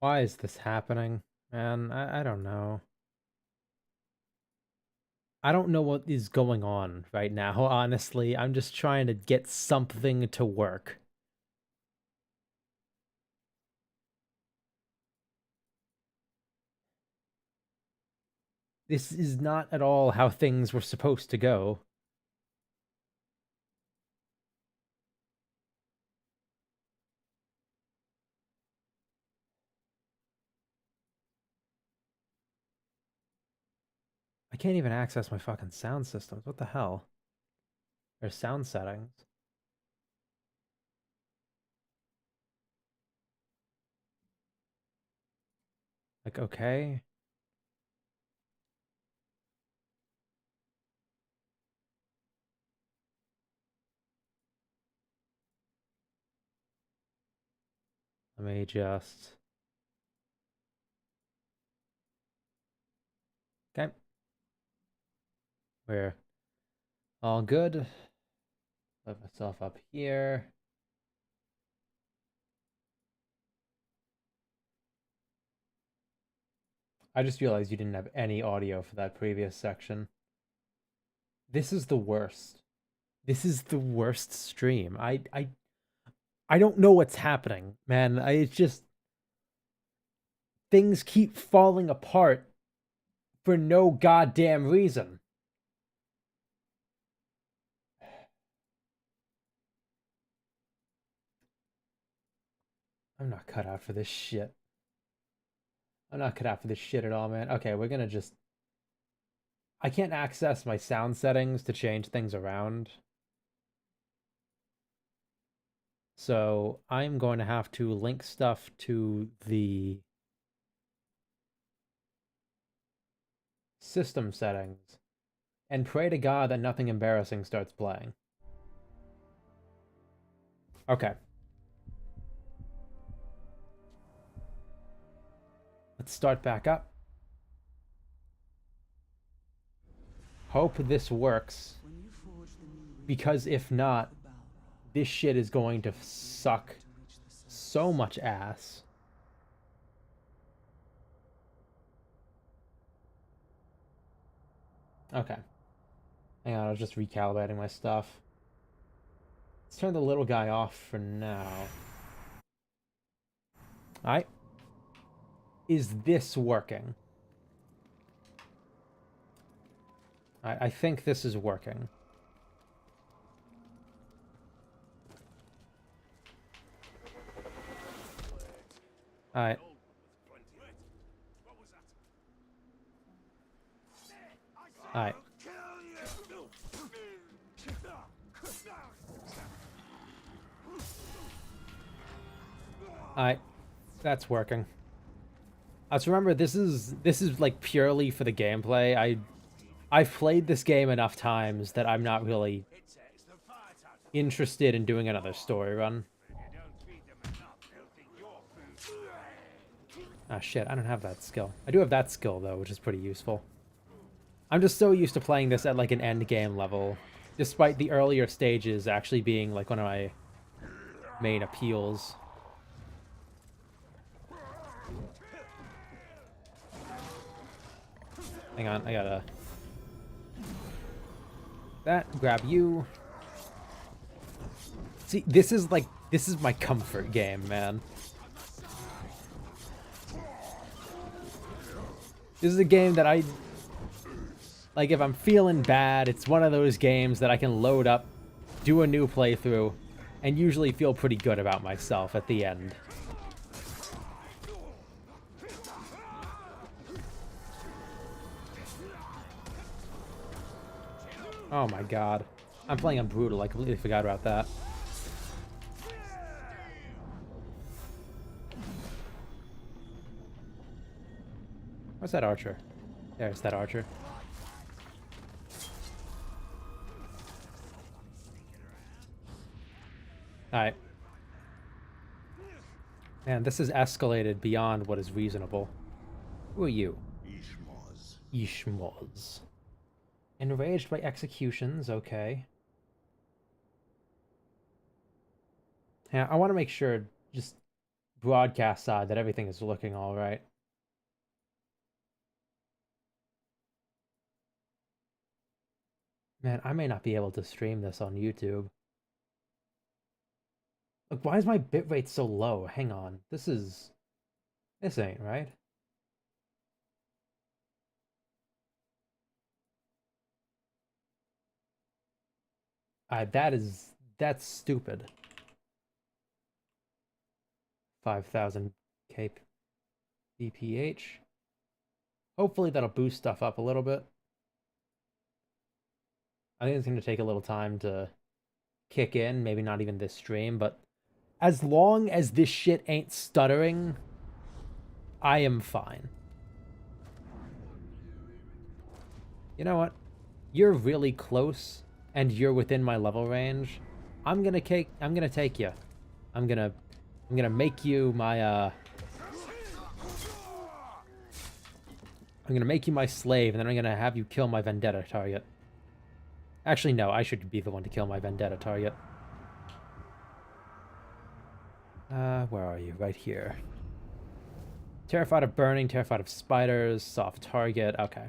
Why is this happening? Man, I don't know. I don't know what is going on right now, honestly. I'm just trying to get something to work. This is not at all how things were supposed to go. I can't even access my fucking sound systems. What the hell? There's sound settings. Like, okay. Let me just... Okay. We're all good. Put myself up here. I just realized you didn't have any audio for that previous section. This is the worst. This is the worst stream. I don't know what's happening, man. It's just things keep falling apart for no goddamn reason. I'm not cut out for this shit. I'm not cut out for this shit at all, man. Okay, we're gonna just... I can't access my sound settings to change things around. So I'm going to have to link stuff to the system settings and pray to God that nothing embarrassing starts playing. Okay. Let's start back up. Hope this works. Because if not, this shit is going to suck so much ass. Okay. Hang on, I was just recalibrating my stuff. Let's turn the little guy off for now. Alright. Is this working? I think this is working. Alright. Alright. Alright. That's working. Let's remember this is like purely for the gameplay. I've played this game enough times that I'm not really interested in doing another story run. Ah, shit, I don't have that skill. I do have that skill, though, which is pretty useful. I'm just so used to playing this at, like, an end game level, despite the earlier stages actually being, like, one of my main appeals. Hang on, I gotta... That, grab you. See, this is, like, this is my comfort game, man. This is a game that I... Like, if I'm feeling bad, it's one of those games that I can load up, do a new playthrough, and usually feel pretty good about myself at the end. Oh my god. I'm playing on Brutal, I completely forgot about that. Where's that archer? There's that archer. Alright. Man, this has escalated beyond what is reasonable. Who are you? Ishmoz. Ishmoz. Enraged by executions, okay. Yeah, I want to make sure, just broadcast side that everything is looking all right. Man, I may not be able to stream this on YouTube. Look, why is my bitrate so low? Hang on. This ain't right. That's stupid. 5,000 kph. Hopefully that'll boost stuff up a little bit. I think it's going to take a little time to kick in, maybe not even this stream, but as long as this shit ain't stuttering, I am fine. You know what? You're really close and you're within my level range. I'm gonna take you. I'm gonna make you my I'm gonna make you my slave, and then I'm gonna have you kill my vendetta target. Actually, no, I should be the one to kill my vendetta target. Where are you? Right here. Terrified of burning, terrified of spiders, soft target. Okay.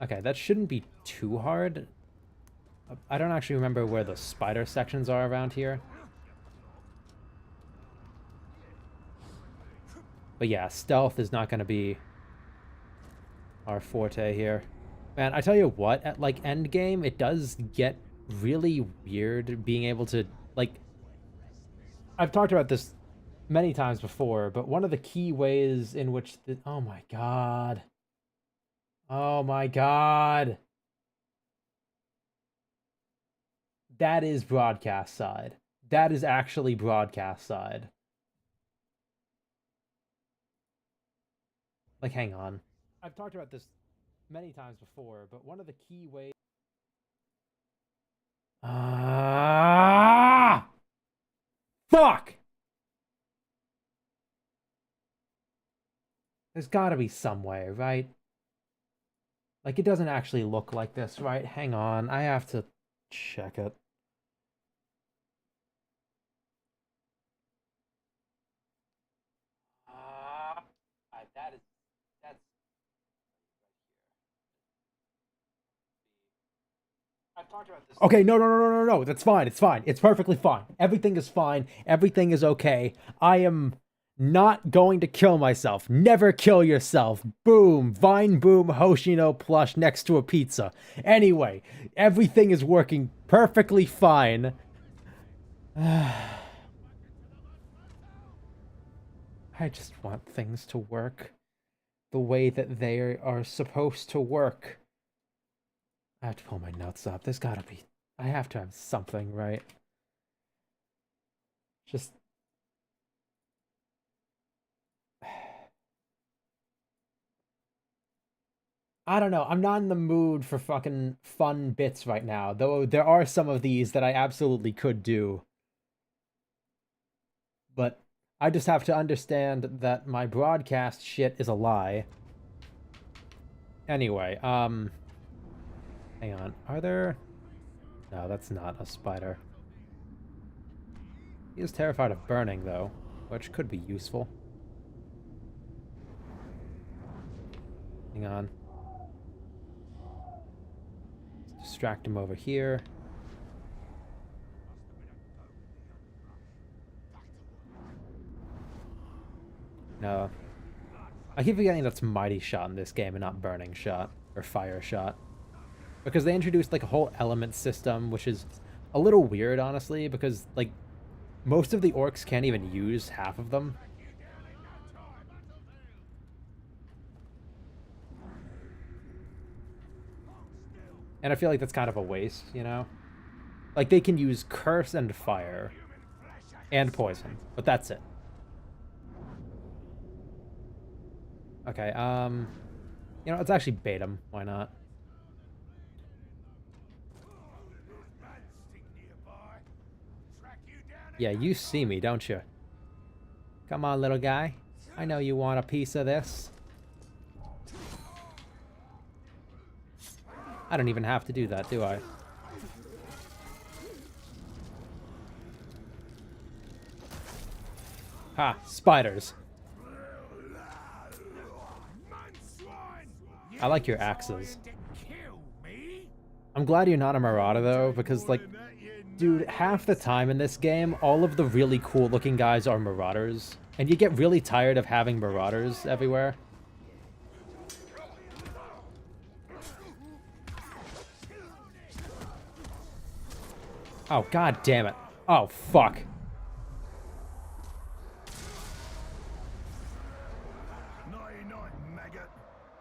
Okay, that shouldn't be too hard. I don't actually remember where the spider sections are around here. But yeah, stealth is not going to be our forte here. Man, I tell you what, at like end game, it does get really weird being able to, like, I've talked about this many times before, but one of the key ways in which oh my god. Oh my god. That is broadcast side. That is actually broadcast side. Like, hang on. I've talked about this many times before, but one of the key ways. Fuck! There's gotta be some way, right? Like, it doesn't actually look like this, right? Hang on, I have to check it. That's I've talked about this. Okay, no. That's fine. It's fine. It's perfectly fine. Everything is fine. Everything is okay. I am not going to kill myself. Never kill yourself. Boom. Vine Boom Hoshino plush next to a pizza. Anyway, everything is working perfectly fine. I just want things to work the way that they are supposed to work. I have to pull my notes up. There's gotta be. I have to have something, right? Just. I don't know. I'm not in the mood for fucking fun bits right now, though there are some of these that I absolutely could do. But I just have to understand that my broadcast shit is a lie. Anyway, hang on. Are there... No, that's not a spider. He is terrified of burning, though, which could be useful. Hang on. Let's distract him over here. No. I keep forgetting that's Mighty Shot in this game and not Burning Shot, or Fire Shot. Because they introduced, like, a whole element system, which is a little weird, honestly, because, like, most of the orcs can't even use half of them. And I feel like that's kind of a waste, you know? Like, they can use Curse and Fire. And Poison. But that's it. Okay, you know, let's actually bait him. Why not? Yeah, you see me, don't you? Come on, little guy. I know you want a piece of this. I don't even have to do that, do I? Ha! Spiders. I like your axes. I'm glad you're not a marauder, though, because, like, dude, half the time in this game, all of the really cool-looking guys are marauders. And you get really tired of having marauders everywhere. Oh, god damn it. Oh, fuck.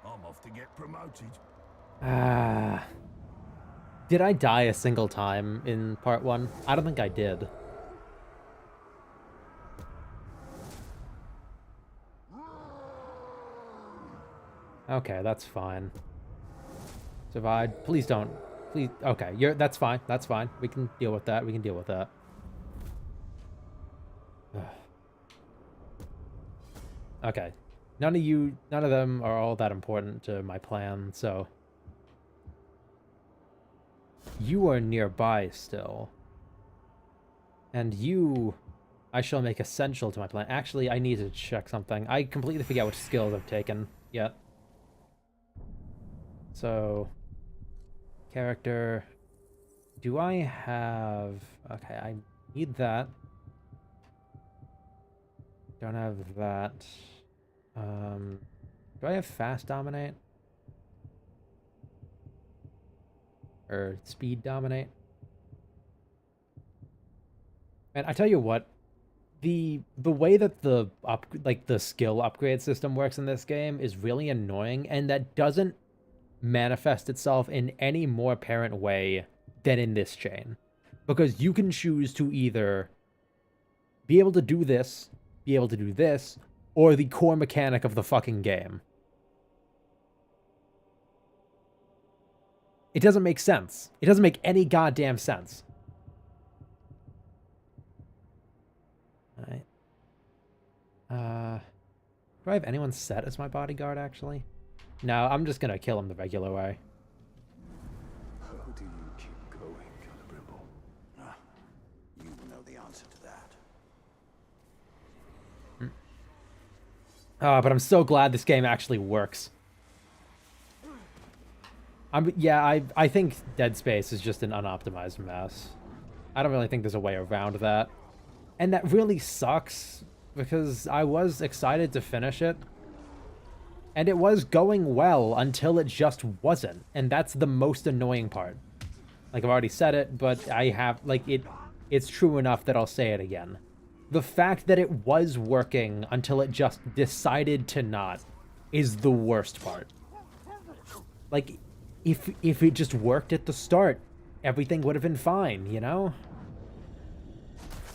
I'm off to get promoted. Did I die a single time in part 1? I don't think I did. Okay, that's fine. Survived. Please don't. Please. Okay, that's fine. That's fine. We can deal with that. We can deal with that. Okay. None of them are all that important to my plan, so... You are nearby still. And you... I shall make essential to my plan. Actually, I need to check something. I completely forget which skills I've taken yet. So... Character... Do I have... Okay, I need that. Don't have that. Do I have fast dominate? Or speed dominate? And I tell you what, the way that the skill upgrade system works in this game is really annoying, and that doesn't manifest itself in any more apparent way than in this chain. Because you can choose to either be able to do this, be able to do this, or the core mechanic of the fucking game. It doesn't make sense. It doesn't make any goddamn sense. Alright. Do I have anyone set as my bodyguard, actually? No, I'm just gonna kill him the regular way. How do you keep going, Calibrimble? You know the answer to that. But I'm so glad this game actually works. I think Dead Space is just an unoptimized mess. I don't really think there's a way around that. And that really sucks, because I was excited to finish it. And it was going well until it just wasn't. And that's the most annoying part. Like, I've already said it, but I have, like, it's true enough that I'll say it again. The fact that it was working until it just decided to not is the worst part. Like, if it just worked at the start, everything would have been fine, you know?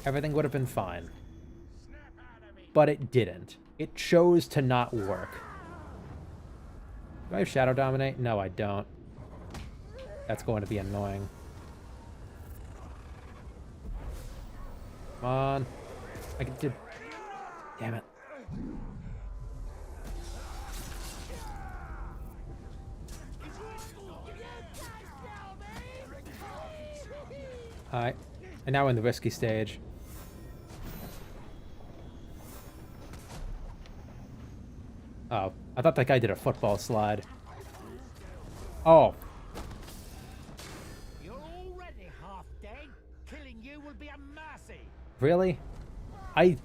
Everything would have been fine. But it didn't. It chose to not work. Do I have Shadow Dominate? No, I don't. That's going to be annoying. Come on. I did. Damn it. Alright. And now we're in the risky stage. Oh, I thought that guy did a football slide. Oh. You're already half dead. Killing you will be a mercy. Really? I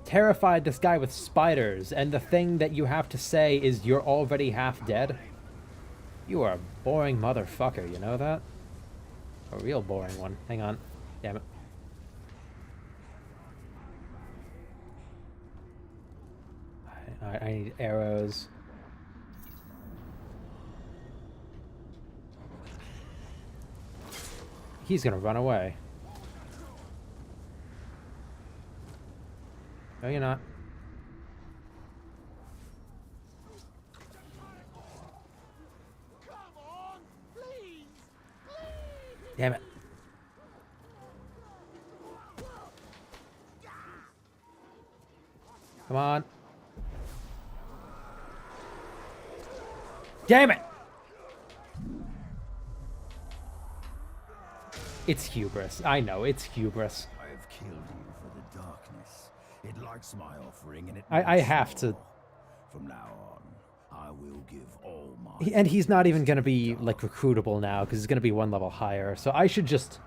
terrified this guy with spiders, and the thing that you have to say is you're already half dead? You are a boring motherfucker, you know that? A real boring one. Hang on. Damn it. Alright, I need arrows. He's gonna run away. No, you're not. Come on, please, please. Damn it. Come on. Damn it! It's hubris. I know, it's hubris. I have killed you for the darkness. It likes my offering, and it I wants have to. more. From now on, I will give all my. And he's not even gonna be like recruitable now because he's gonna be 1 level higher. So I should just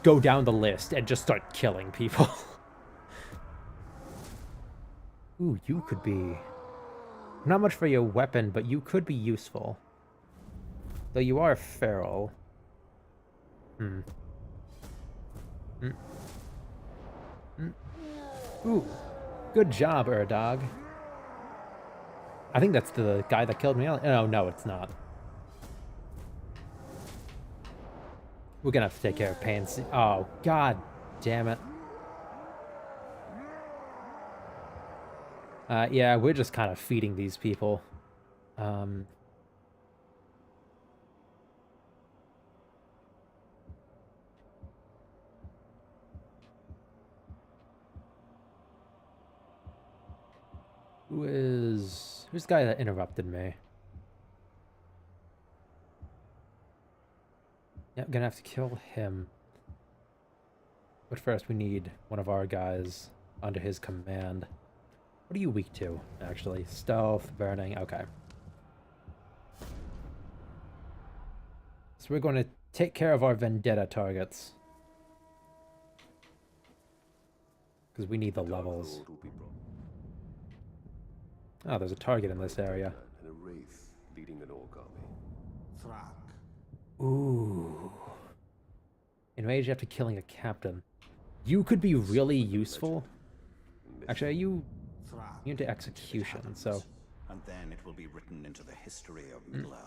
go down the list and just start killing people. Ooh, you could be not much for your weapon, but you could be useful. Though you are feral. Hmm. Hmm. Hmm. Ooh, good job, Erdog. I think that's the guy that killed me. Oh, no, it's not. We're gonna have to take care of Pansy. Oh, god damn it. Yeah, we're just kind of feeding these people. Who's the guy that interrupted me? Yeah, I'm gonna have to kill him. But first we need one of our guys under his command. What are you weak to, actually? Stealth, burning, okay. So we're going to take care of our vendetta targets. Because we need the levels. Oh, there's a target in this area. And a wraith leading an orc army. Ooh. Enraged after killing a captain. You could be really useful. Actually, are you into execution, so... And then it will be written into the history of Middle-earth.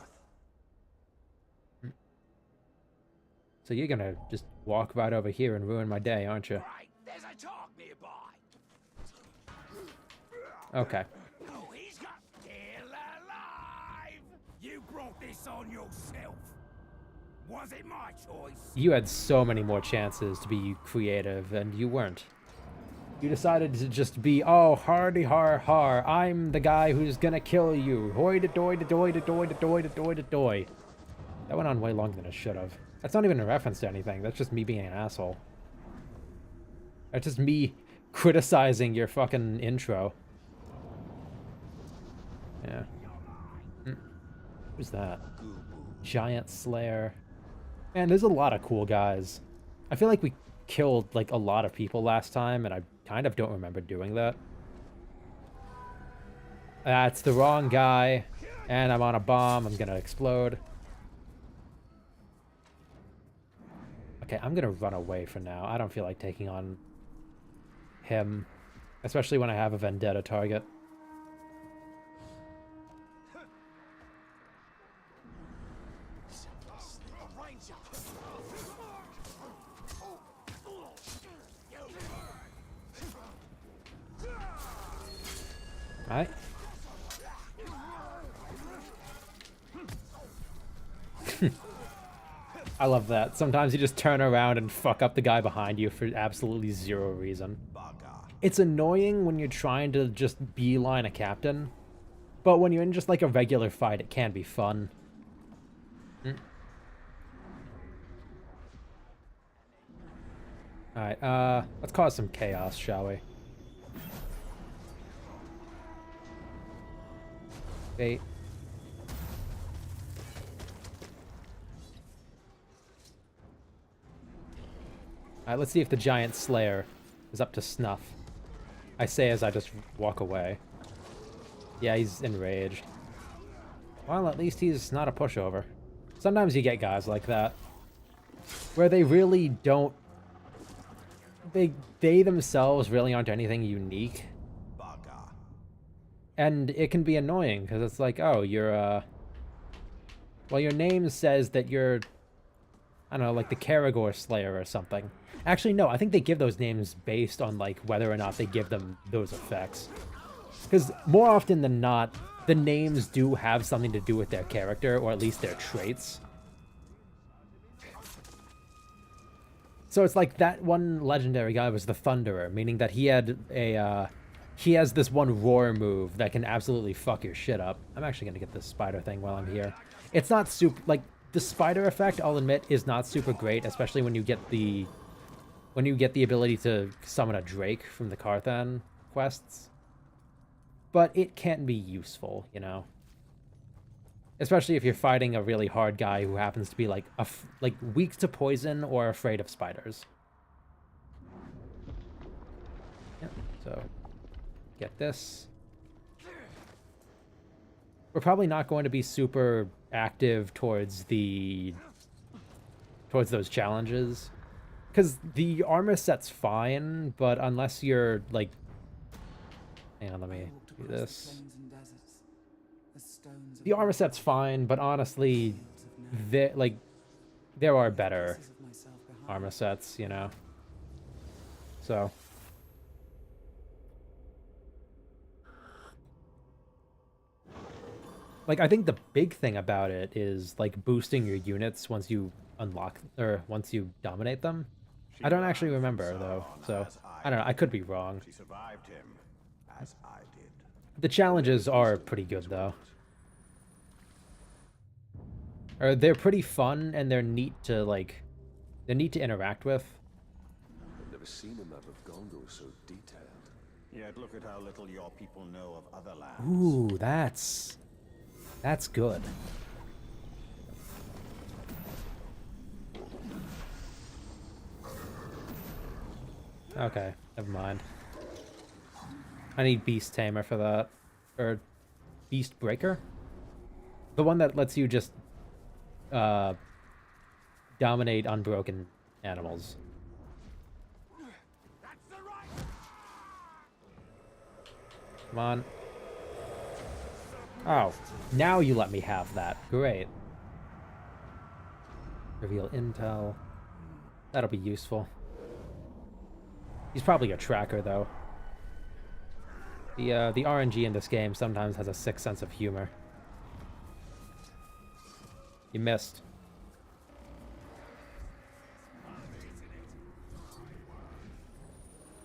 So you're gonna just walk right over here and ruin my day, aren't you? Right, there's a targ nearby. Okay. Oh, he's got still alive. You brought this on yourself. Was it my choice? You had so many more chances to be creative, and you weren't. You decided to just be, oh, hardy har har, I'm the guy who's gonna kill you. Hoy da doy da doy da doy da doy da doy da doy. That went on way longer than it should have. That's not even a reference to anything. That's just me being an asshole. That's just me criticizing your fucking intro. Yeah. Who's that? Giant Slayer. Man, there's a lot of cool guys. I feel like we killed, like, a lot of people last time, and I kind of don't remember doing that. That's the wrong guy. And I'm on a bomb. I'm gonna explode. Okay, I'm gonna run away for now. I don't feel like taking on him. Especially when I have a vendetta target. Alright. I love that. Sometimes you just turn around and fuck up the guy behind you for absolutely zero reason. It's annoying when you're trying to just beeline a captain, but when you're in just like a regular fight, it can be fun. Alright, let's cause some chaos, shall we? Okay. Alright, let's see if the Giant Slayer is up to snuff. I say as I just walk away. Yeah, he's enraged. Well, at least he's not a pushover. Sometimes you get guys like that, where they really don't... They themselves really aren't anything unique. And it can be annoying, because it's like, oh, you're, well, your name says that you're, I don't know, like the Karagor Slayer or something. Actually, no, I think they give those names based on, like, whether or not they give them those effects. Because more often than not, the names do have something to do with their character, or at least their traits. So it's like that one legendary guy was the Thunderer, meaning that he had a, he has this one roar move that can absolutely fuck your shit up. I'm actually gonna get this spider thing while I'm here. It's not super, like, the spider effect, I'll admit, is not super great, especially when you get the when you get the ability to summon a Drake from the Carthan quests. But it can be useful, you know? Especially if you're fighting a really hard guy who happens to be like weak to poison or afraid of spiders. Yep. So get this. We're probably not going to be super active towards those challenges, because the armor set's fine, but unless you're like, hang on, let me do this. The armor set's fine, but honestly, there are better armor sets, you know. So like I think the big thing about it is like boosting your units once you unlock or once you dominate them. I don't actually remember though, so I don't know. I could be wrong. She survived him, as I did. The challenges are pretty good though. Or they're pretty fun and they're neat to interact with. I've never seen a map of Gondor so detailed. Yet look at how little your people know of other lands. Ooh, that's good. Okay, never mind. I need Beast Tamer for that. Or Beast Breaker? The one that lets you just dominate unbroken animals. Come on. Oh, now you let me have that. Great. Reveal intel. That'll be useful. He's probably a tracker, though. The RNG in this game sometimes has a sick sense of humor. You missed.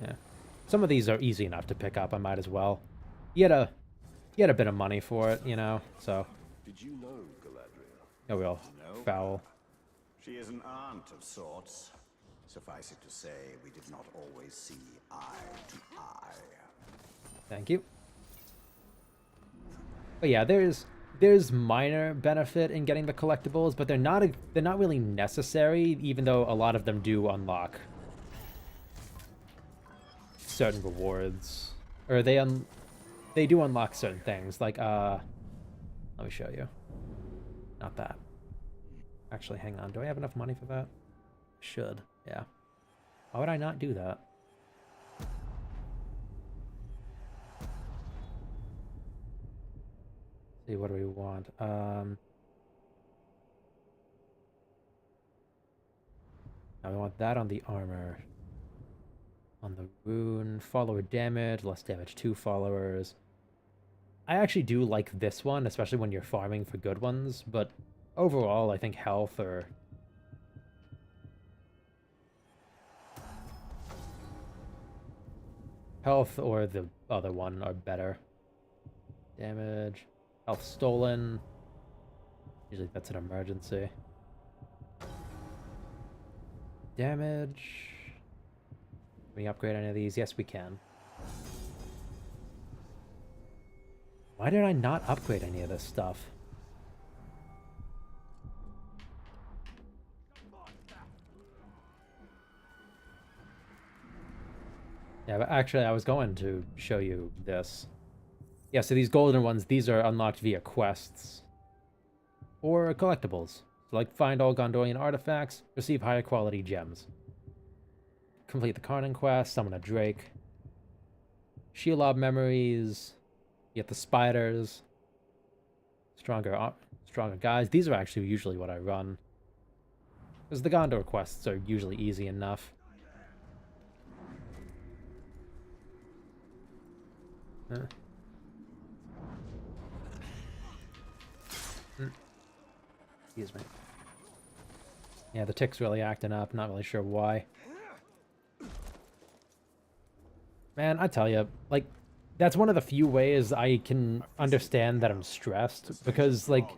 Yeah. Some of these are easy enough to pick up, I might as well. You had a bit of money for it, you know, so. Did you know Galadriel? Oh, well, foul. She is an aunt of sorts. Suffice it to say, we did not always see eye to eye. Thank you. But yeah, there's minor benefit in getting the collectibles, but they're not really necessary, even though a lot of them do unlock certain rewards, or they do unlock certain things. Like let me show you. Not that. Actually, hang on. Do I have enough money for that? Should. Yeah. Why would I not do that? See, what do we want? Now we want that on the armor. On the rune, follower damage, less damage to followers. I actually do like this one, especially when you're farming for good ones, but overall, I think health or... health or the other one are better. Damage. Health stolen. Usually that's an emergency. Damage. Can we upgrade any of these? Yes, we can. Why did I not upgrade any of this stuff? Yeah, but actually I was going to show you this. Yeah, so these golden ones, these are unlocked via quests. Or collectibles. So like find all Gondorian artifacts, receive higher quality gems. Complete the Karnan quest, summon a Drake. Shelob memories. Get the spiders. Stronger guys. These are actually usually what I run. Because the Gondor quests are usually easy enough. Excuse me. Yeah, the tick's really acting up. Not really sure why. Man, I tell you, like, that's one of the few ways I can understand that I'm stressed. Because, like,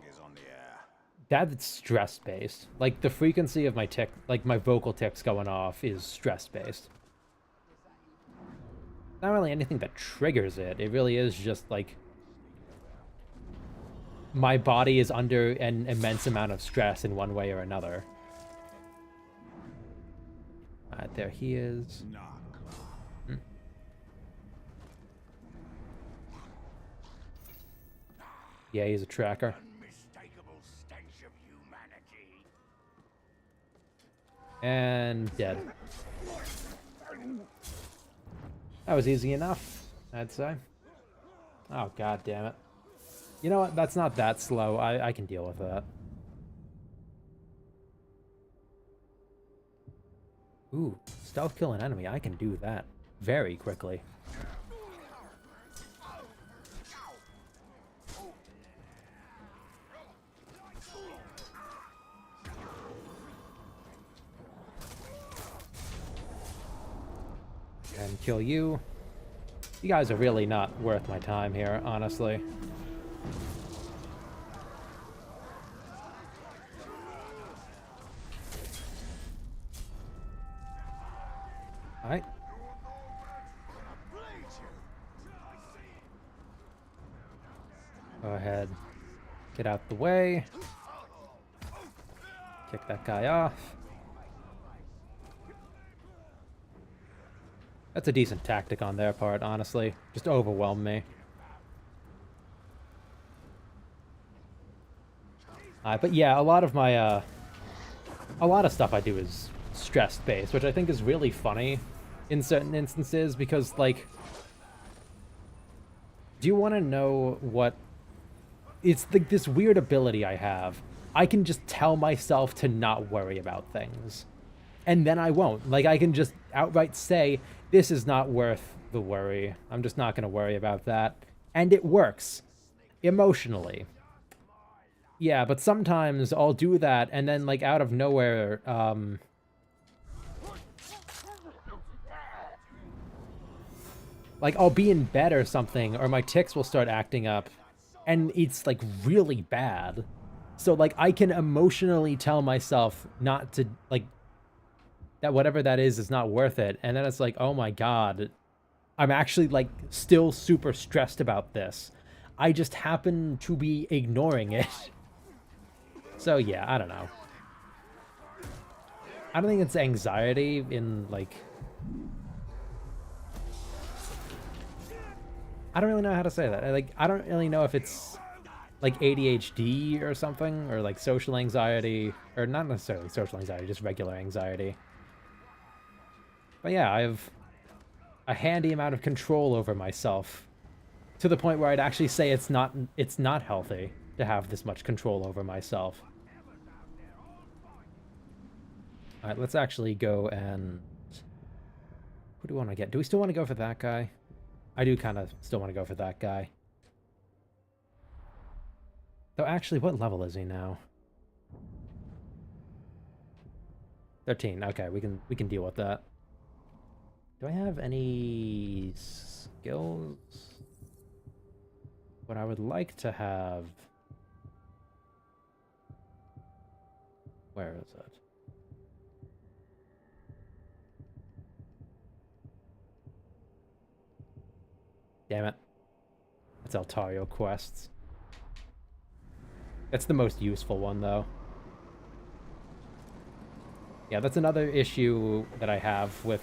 That's stress based. Like the frequency of my tick, like my vocal tics going off is stress based. Not really anything that triggers it. It really is just like my body is under an immense amount of stress in one way or another. Alright, there he is. Yeah, he's a tracker. Unmistakable stench of humanity. And dead. That was easy enough, I'd say. Oh, god damn it. You know what? That's not that slow. I can deal with that. Ooh, stealth kill an enemy. I can do that very quickly. And kill you. You guys are really not worth my time here, honestly. Alright. Go ahead. Get out the way. Kick that guy off. That's a decent tactic on their part, honestly. Just overwhelm me. But yeah, a lot of my, a lot of stuff I do is stress-based, which I think is really funny in certain instances, because, like, do you want to know what... It's like this weird ability I have. I can just tell myself to not worry about things. And then I won't. Like, I can just outright say, this is not worth the worry. I'm just not going to worry about that. And it works. Emotionally. Yeah, but sometimes I'll do that, and then, like, out of nowhere, like, I'll be in bed or something, or my tics will start acting up, and it's, like, really bad. So, like, I can emotionally tell myself not to, like, that whatever that is not worth it. And then it's like, oh my god, I'm actually, like, still super stressed about this. I just happen to be ignoring it. So, yeah, I don't know. I don't think it's anxiety in, like... I don't really know how to say that. Like, I don't really know if it's, like, ADHD or something, or, like, social anxiety, or not necessarily social anxiety, just regular anxiety. But yeah, I have a handy amount of control over myself, to the point where I'd actually say it's not healthy to have this much control over myself. Alright, let's actually go and... Who do we want to get? Do we still want to go for that guy? I do kind of still want to go for that guy. Though actually, what level is he now? 13. Okay, we can deal with that. Do I have any skills? What I would like to have... Where is it? Damn it. That's Altario quests. That's the most useful one, though. Yeah, that's another issue that I have with,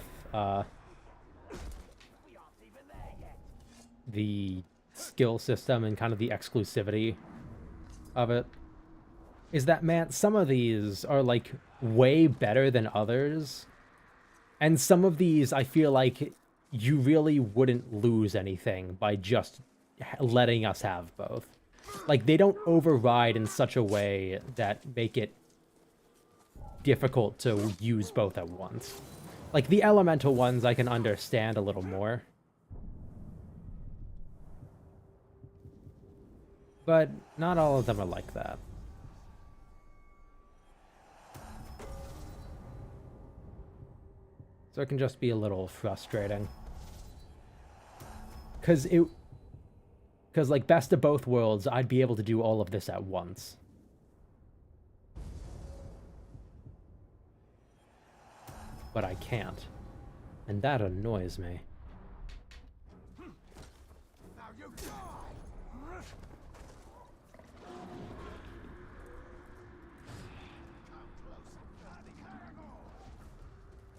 the skill system and kind of the exclusivity of it. Is that, man, some of these are, like, way better than others. And some of these, I feel like you really wouldn't lose anything by just letting us have both. Like, they don't override in such a way that make it difficult to use both at once. Like, the elemental ones I can understand a little more. But not all of them are like that. So it can just be a little frustrating. Because, like, best of both worlds, I'd be able to do all of this at once. but I can't. And that annoys me. Now you die!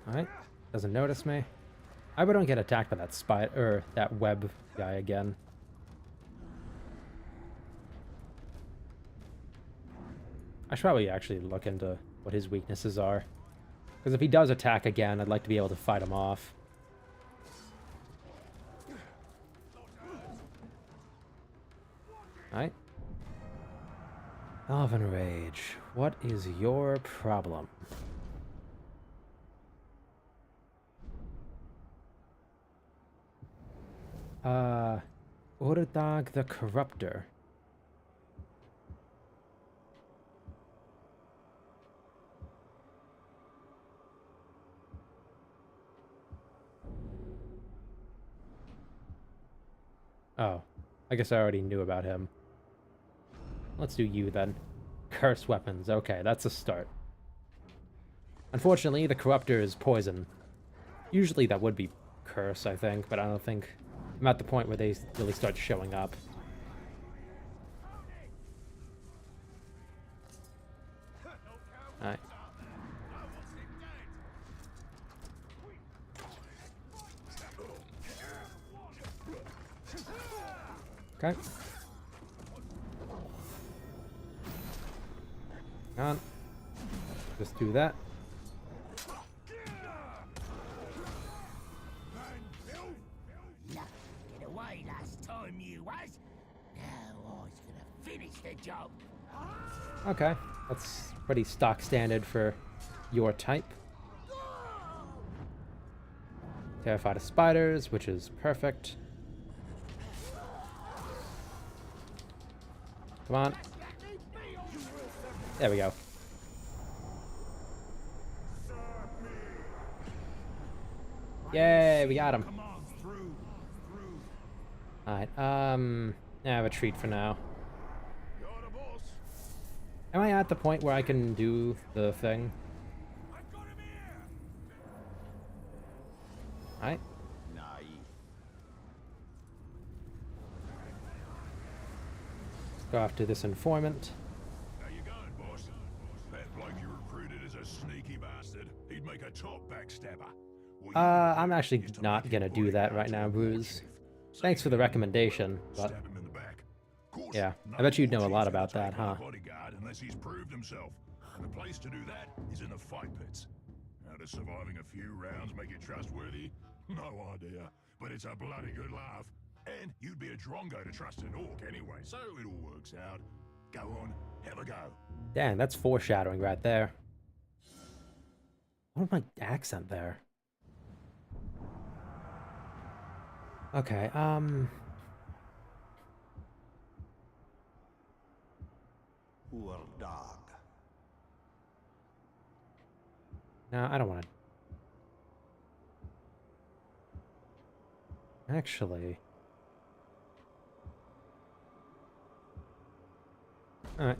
Alright, doesn't notice me. I hope I don't get attacked by that spider, or that web guy again. I should probably actually look into what his weaknesses are. Because if he does attack again, I'd like to be able to fight him off. Alright. Elven Rage, what is your problem? Urdag the Corruptor. Oh, I guess I already knew about him. Let's do you then. Curse weapons. Okay, that's a start. Unfortunately, the Corruptor is poison. Usually that would be curse, I think, but I don't think I'm at the point where they really start showing up. Alright. Okay. Hang on. Just do that. Get away last time you was. Now I was gonna finish the job. Okay. That's pretty stock standard for your type. Terrified of spiders, which is perfect. Come on. There we go. Yay, we got him. Alright, I have a treat for now. Am I at the point where I can do the thing? Alright. Go after this informant. How you going, boss? That bloke you recruited is a sneaky bastard. He'd make a top backstabber. I'm actually not gonna do that right now, Bruce. Thanks for the recommendation, but Stab him in the back. Course, yeah, I bet you know a lot about that, take on huh? a bodyguard unless he's proved himself. And the place to do that is in the fight pits. How does surviving a few rounds make you trustworthy? No idea, but it's a bloody good laugh. And you'd be a drongo to trust an orc anyway, so it all works out. Go on, have a go. Damn, that's foreshadowing right there. What was my accent there? Okay, Urdag. no, I don't want to. Actually. Alright.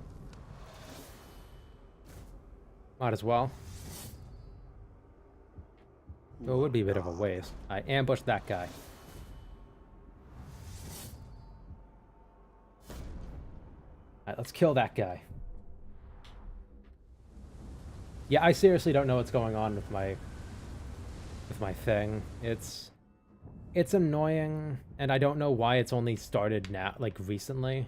Might as well. Though it would be a bit of a waste. I ambushed that guy. Alright, let's kill that guy. Yeah, I seriously don't know what's going on with my thing. It's annoying, and I don't know why it's only started now, like recently.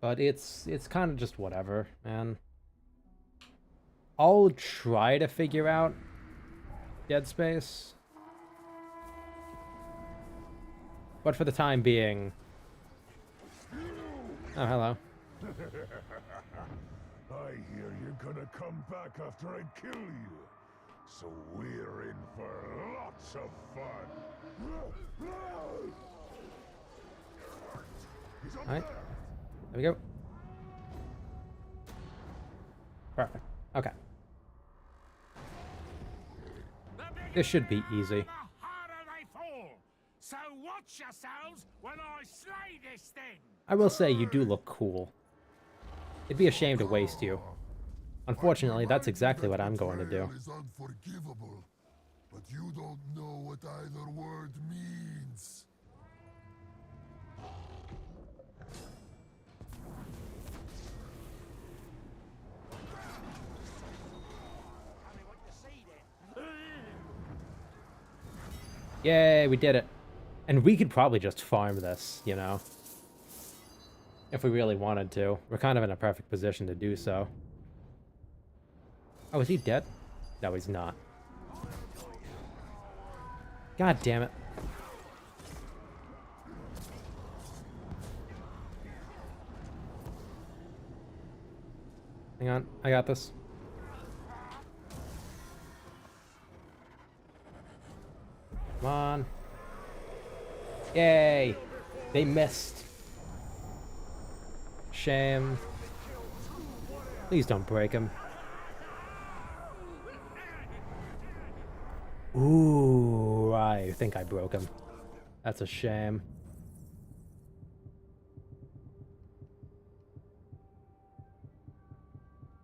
But it's kind of just whatever, man. I'll try to figure out Dead Space. But for the time being... Oh, hello. I hear you're gonna come back after I kill you. So we're in for lots of fun. Alright. There we go. Perfect. Okay. This should be easy. The harder they fall. So watch yourselves when I slay this thing. I will say you do look cool. It'd be a shame to waste you. Unfortunately, that's exactly what I'm going to do. Betrayal is unforgivable, but you don't know what either word means. Yay, we did it. And we could probably just farm this, you know? If we really wanted to. We're kind of in a perfect position to do so. Oh, is he dead? No, he's not. God damn it. Hang on, I got this. Come on. Yay! They missed. Shame. Please don't break him. Ooh, I think I broke him. That's a shame.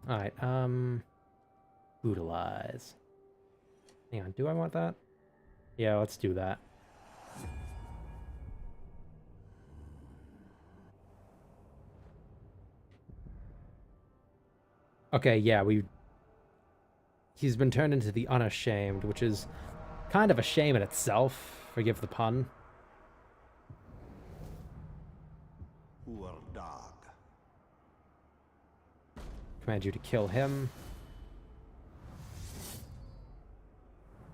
Alright, brutalize. Hang on, do I want that? Yeah, let's do that. Okay, yeah, he's been turned into the Unashamed, which is kind of a shame in itself. Forgive the pun. Poor dog. Command you to kill him.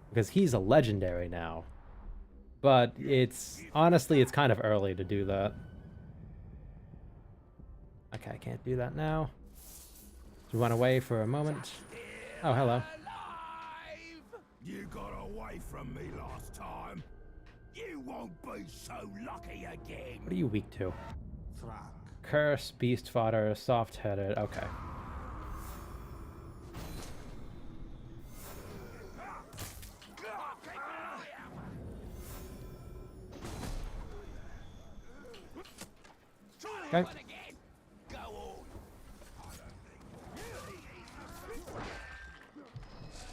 Because he's a legendary now. But honestly, it's kind of early to do that. Okay, I can't do that now. Run away for a moment. Oh, hello. Alive! You got away from me last time. You won't be so lucky again. What are you weak to? Thrak. Curse, beast fodder, soft-headed. Okay. Okay.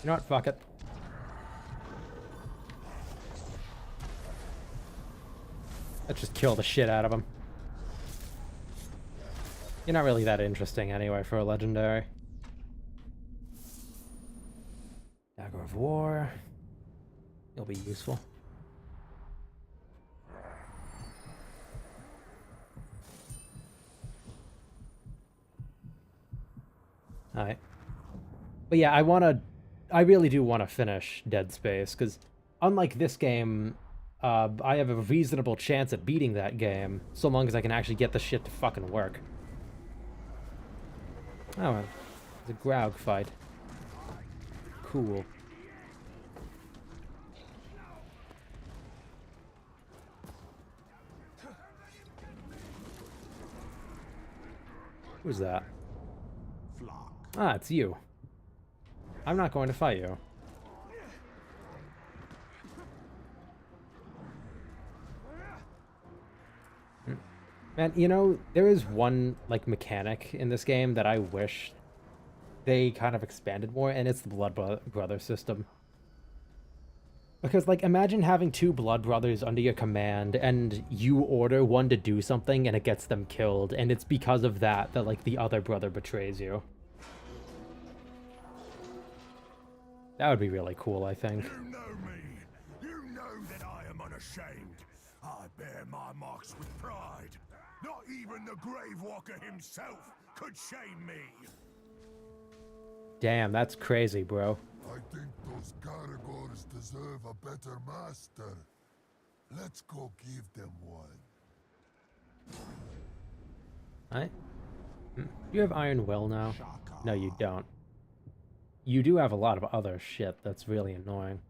You know what? Fuck it. Let's just kill the shit out of him. You're not really that interesting anyway for a legendary. Dagger of War. You'll be useful. Alright. But yeah, I really do want to finish Dead Space, because unlike this game, I have a reasonable chance at beating that game, so long as I can actually get the shit to fucking work. Oh, it's a Graug fight. Cool. Who's that? Flock. Ah, it's you. I'm not going to fight you. Man, you know, there is one, like, mechanic in this game that I wish they kind of expanded more, and it's the Brother system. Because, like, imagine having two Blood Brothers under your command, and you order one to do something, and it gets them killed, and it's because of that that, like, the other brother betrays you. That would be really cool, I think. You know me. You know that I am unashamed. I bear my marks with pride. Not even the Gravewalker himself could shame me. Damn, that's crazy, bro. I think those Garagors deserve a better master. Let's go give them one. Alright. You have Iron Will now? No, you don't. You do have a lot of other shit that's really annoying.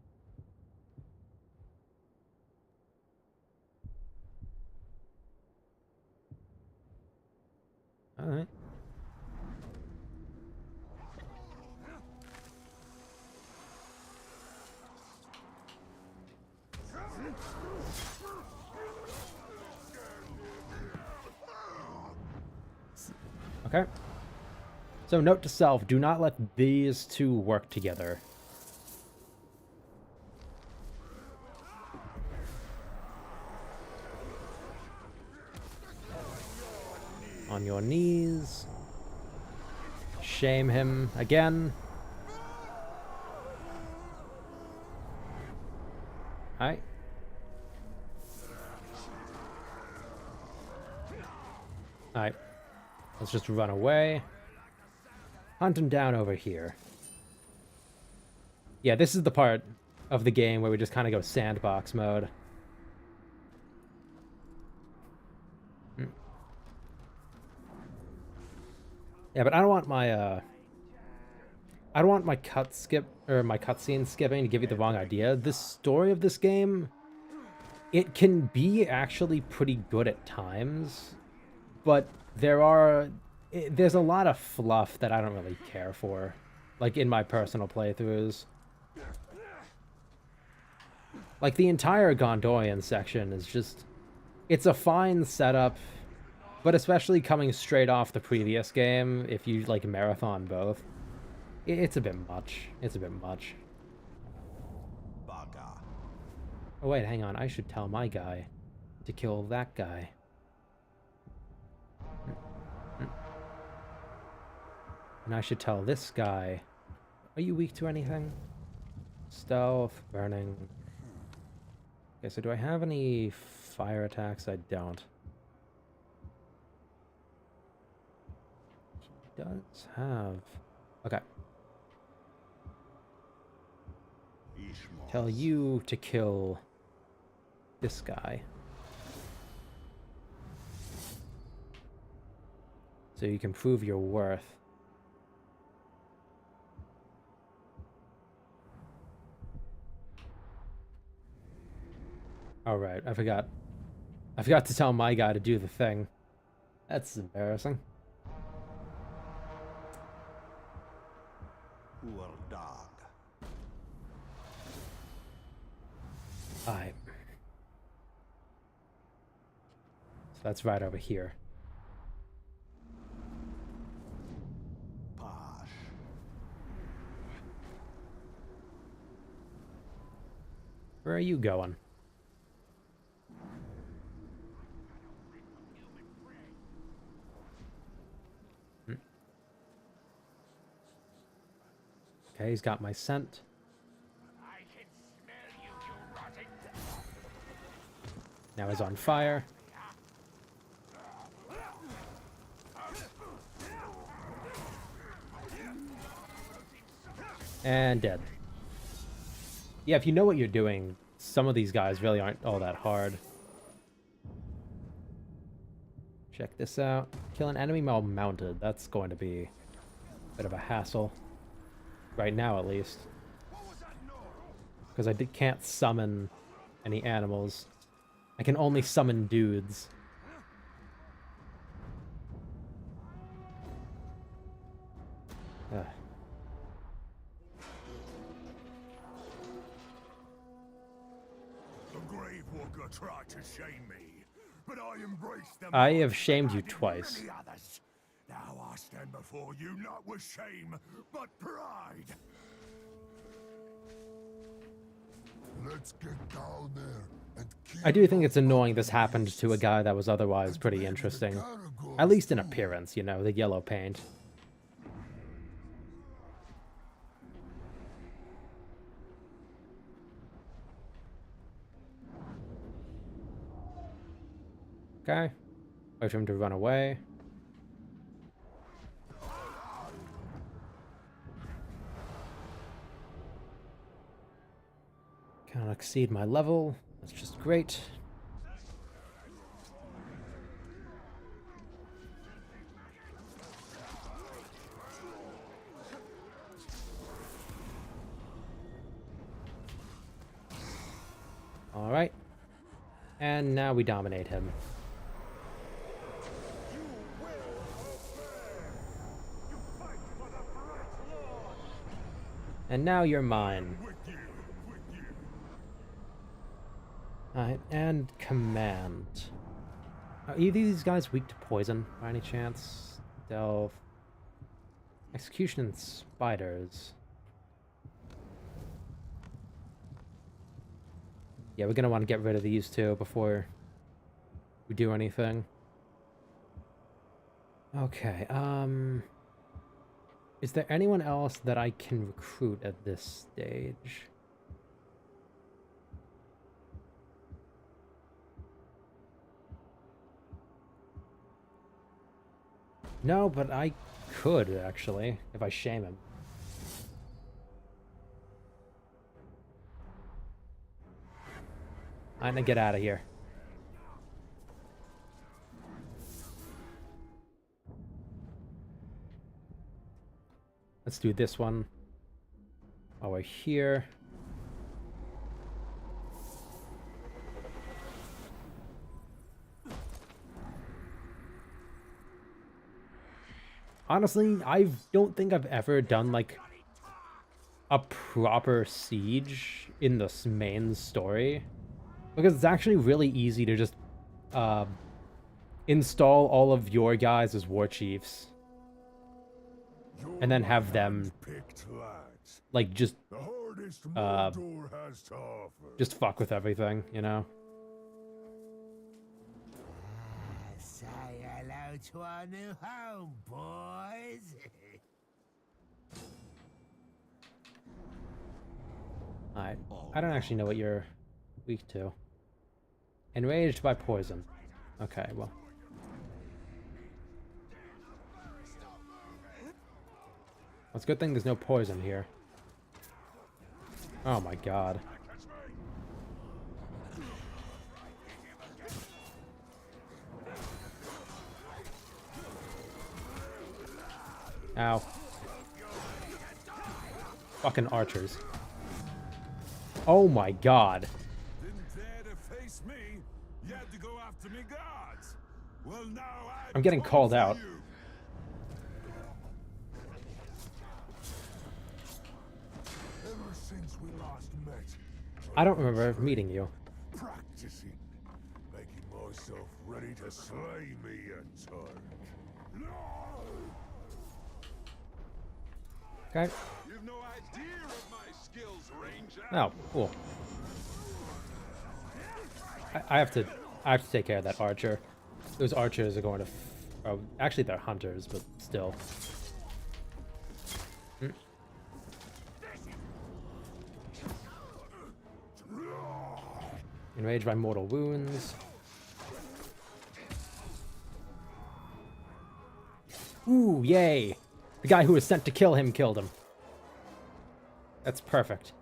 Alright. Okay. So note to self, do not let these two work together. On your knees. Shame him again. Alright. Alright. Let's just run away. Hunt him down over here. Yeah, this is the part of the game where we just kind of go sandbox mode. Yeah, but I don't want my cutscene skipping to give you the wrong idea. The story of this game, it can be actually pretty good at times, but there's a lot of fluff that I don't really care for, like in my personal playthroughs. Like the entire Gondorian section is just, it's a fine setup, but especially coming straight off the previous game, if you like marathon both, it's a bit much. It's a bit much. Baga. Oh wait, hang on. I should tell my guy to kill that guy. And I should tell this guy. Are you weak to anything? Stealth, burning. Okay, so do I have any fire attacks? I don't. He does have... Okay. Tell you to kill this guy. So you can prove your worth. All right, I forgot to tell my guy to do the thing. That's embarrassing. Poor dog. Alright. So that's right over here. Posh. Where are you going? Okay, he's got my scent. Now he's on fire. And dead. Yeah, if you know what you're doing, some of these guys really aren't all that hard. Check this out. Kill an enemy while mounted. That's going to be a bit of a hassle. Right now, at least. Because I can't summon any animals. I can only summon dudes. Ugh. The Grave Walker tried to shame me, but I embraced them. I have shamed you twice. Many others. Now I stand before you not with shame, but pride. Let's get down there and kill I do think it's annoying this happened to a guy that was otherwise pretty interesting. At least in appearance, you know, the yellow paint. Okay. Wait for him to run away. Cannot exceed my level. That's just great. All right. And now we dominate him. And now you're mine. Alright, and command. Are either of these guys weak to poison by any chance? Delve. Execution and spiders. Yeah, we're gonna want to get rid of these two before we do anything. Okay, is there anyone else that I can recruit at this stage? No, but I could, actually, if I shame him. I'm gonna get out of here. Let's do this one while we're here. Honestly, I don't think I've ever done, like, a proper siege in this main story. Because it's actually really easy to just, install all of your guys as war chiefs. And then have them, like, just fuck with everything, you know? Say hello to our new home, boys. Alright. I don't actually know what you're weak to. Enraged by poison. Okay, well. It's a good thing there's no poison here. Oh my god. Ow. Fucking archers. Oh my god. Didn't dare to face me. You had to go after me guards. Well, now I'm getting called out. Ever since we last met, I don't remember meeting you. practicing, making myself ready to slay me in turn. Okay. You've no idea of my skills, Ranger. Oh, cool. I have to take care of that archer. Those archers are going to oh, actually they're hunters, but still. Enraged by mortal wounds. Ooh, yay! The guy who was sent to kill him killed him. That's perfect.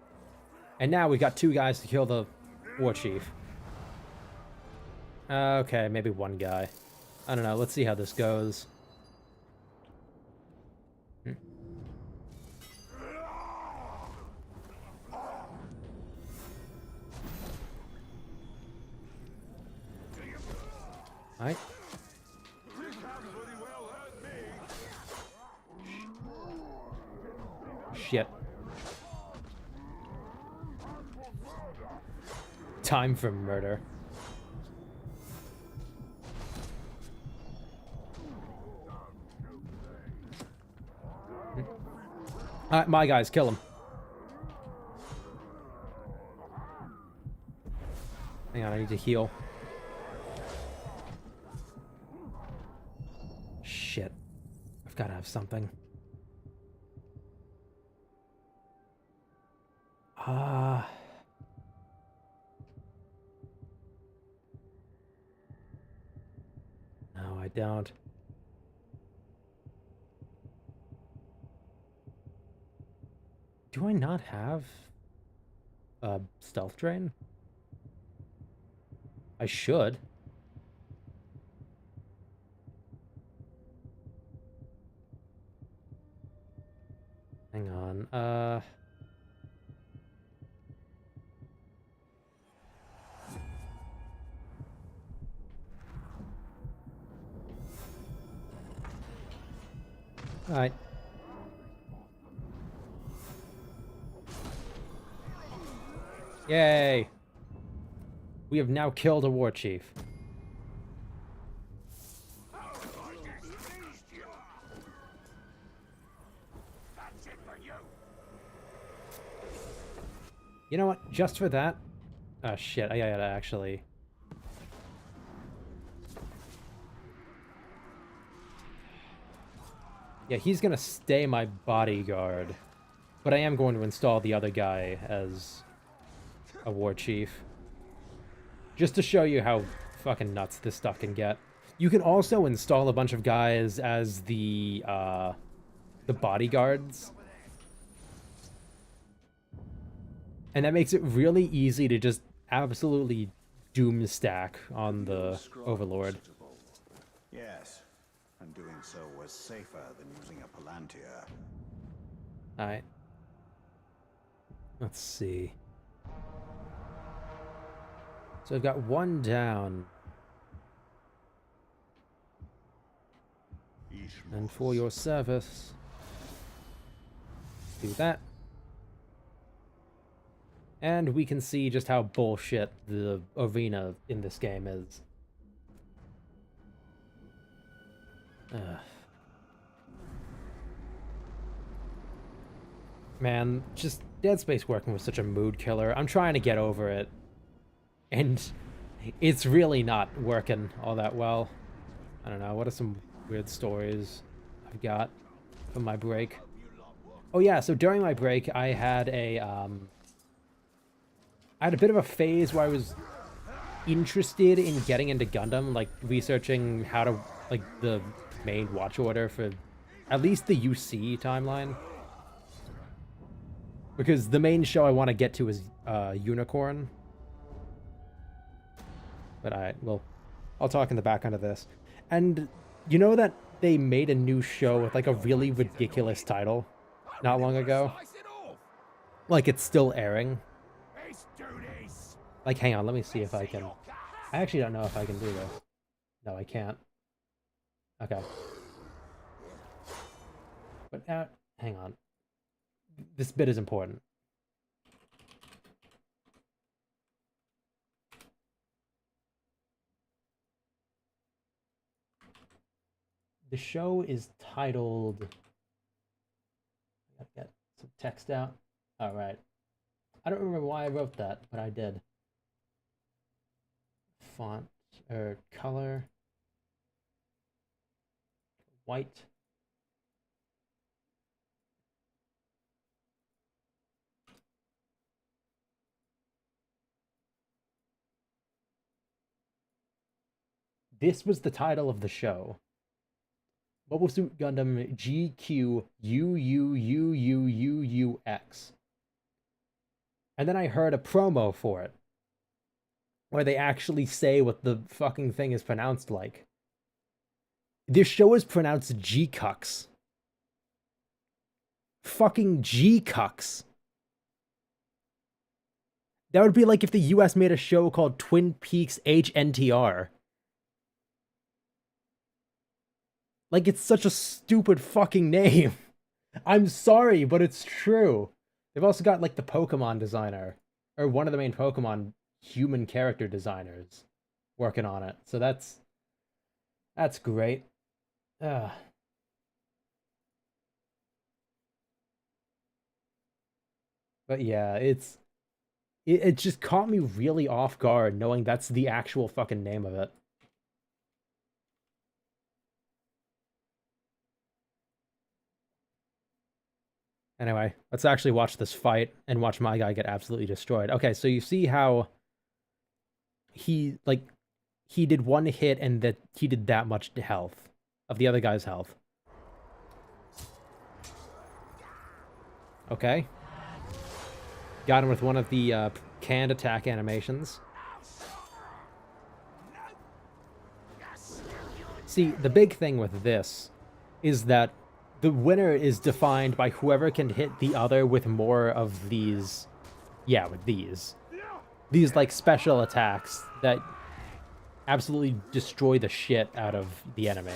And now we've got 2 guys to kill the war chief. Okay, maybe 1 guy. I don't know, let's see how this goes. Alright. Shit. Time for murder. Alright, my guys, kill him. Hang on, I need to heal. Shit. I've got to have something. No, I don't. Do I not have a stealth drain? I should. Hang on. All right. Yay! We have now killed a war chief. You know what? Just for that... Oh, shit. I gotta actually... Yeah, he's gonna stay my bodyguard. But I am going to install the other guy as a war chief. Just to show you how fucking nuts this stuff can get. You can also install a bunch of guys as the bodyguards. And that makes it really easy to just absolutely doom stack on the Overlord. Yes, and doing so was safer than using a Palantir. Alright. Let's see. So I've got one down. And for your service, do that. And we can see just how bullshit the arena in this game is. Ugh. Man, just Dead Space working was such a mood killer. I'm trying to get over it. And it's really not working all that well. I don't know, what are some weird stories I've got from my break? Oh yeah, so during my break, I had a bit of a phase where I was interested in getting into Gundam, like researching how to, like, the main watch order for at least the UC timeline. Because the main show I want to get to is Unicorn. But well, I'll talk in the background of this. And you know that they made a new show with like a really ridiculous title not long ago? Like it's still airing. Like, hang on, let me see if I can... I actually don't know if I can do this. No, I can't. Okay. But, hang on. This bit is important. The show is titled... I gotta get some text out. Alright. I don't remember why I wrote that, but I did. Font, or color. White. This was the title of the show. Mobile Suit Gundam GQUUUUUUX. And then I heard a promo for it, where they actually say what the fucking thing is pronounced like. This show is pronounced G-Cucks. Fucking G-Cucks. That would be like if the US made a show called Twin Peaks HNTR. Like, it's such a stupid fucking name. I'm sorry, but it's true. They've also got, like, the Pokemon designer, or one of the main Pokemon human character designers working on it. So that's great. But yeah, it just caught me really off guard knowing that's the actual fucking name of it. Anyway, let's actually watch this fight and watch my guy get absolutely destroyed. Okay, so you see how he did one hit and that he did that much health of the other guy's health. Okay. Got him with one of the canned attack animations. See, the big thing with this is that the winner is defined by whoever can hit the other with more of these... Yeah, with these. These, like, special attacks that absolutely destroy the shit out of the enemy.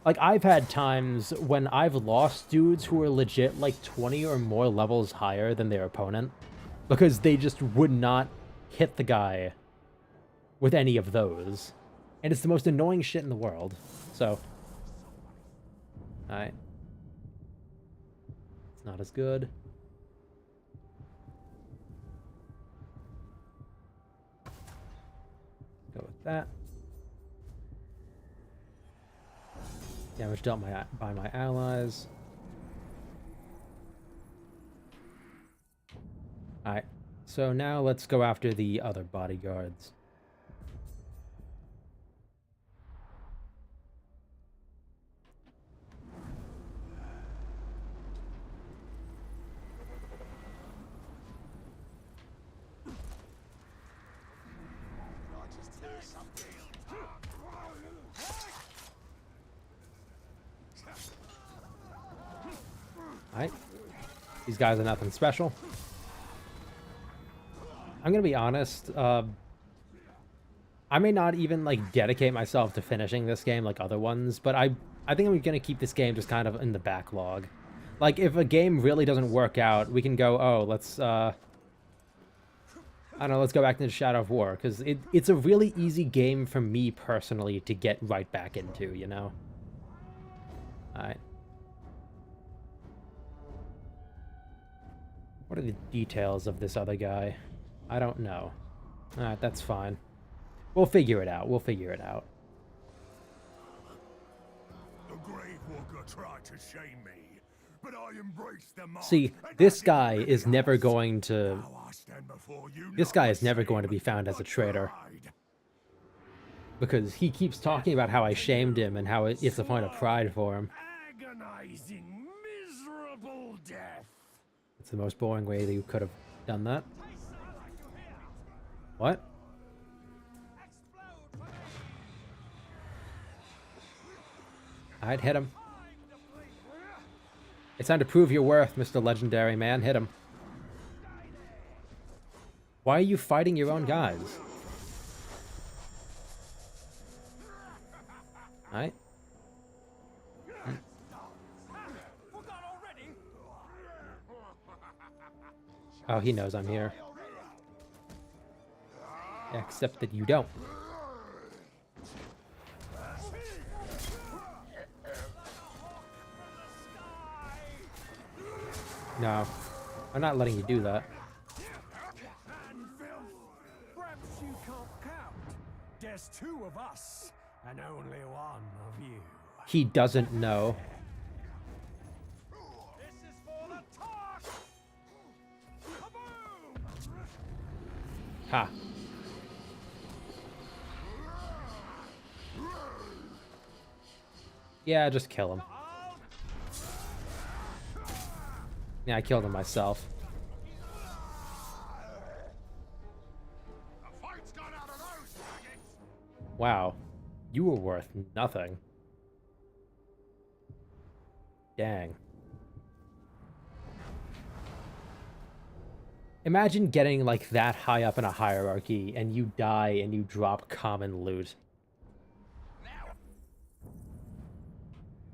Like, I've had times when I've lost dudes who are legit, like, 20 or more levels higher than their opponent, because they just would not hit the guy with any of those. And it's the most annoying shit in the world. So... Alright. It's not as good. that. Damage dealt by my allies. Alright, so now let's go after the other bodyguards. Alright. These guys are nothing special. I'm gonna be honest, I may not even, like, dedicate myself to finishing this game like other ones, but I think I'm gonna keep this game just kind of in the backlog. Like, if a game really doesn't work out, we can go, oh, let's, I don't know, let's go back into Shadow of War, because it's a really easy game for me personally to get right back into, you know? Alright. What are the details of this other guy? I don't know. Alright, that's fine. We'll figure it out. We'll figure it out. The Grave Walker tried to shame me, but I embraced the mark. See, this guy is never going to... Now I stand before you This not guy is never going to ashamed, be found as a but traitor. pride. Because he keeps talking about how I shamed him and how it's a point of pride for him. Agonizing, miserable death. It's the most boring way that you could have done that. What? I'd hit him. It's time to prove your worth, Mr. Legendary Man. Hit him. Why are you fighting your own guys? Alright. Oh, he knows I'm here. Except that you don't. No. I'm not letting you do that. Perhaps you can't count. There's two of us, and only one of you. He doesn't know. This is for the talk. Kaboom! Ha. Yeah, just kill him. Yeah, I killed him myself. A fight's gone out of those targets. Wow. You were worth nothing. Dang. Imagine getting, like, that high up in a hierarchy, and you die and you drop common loot.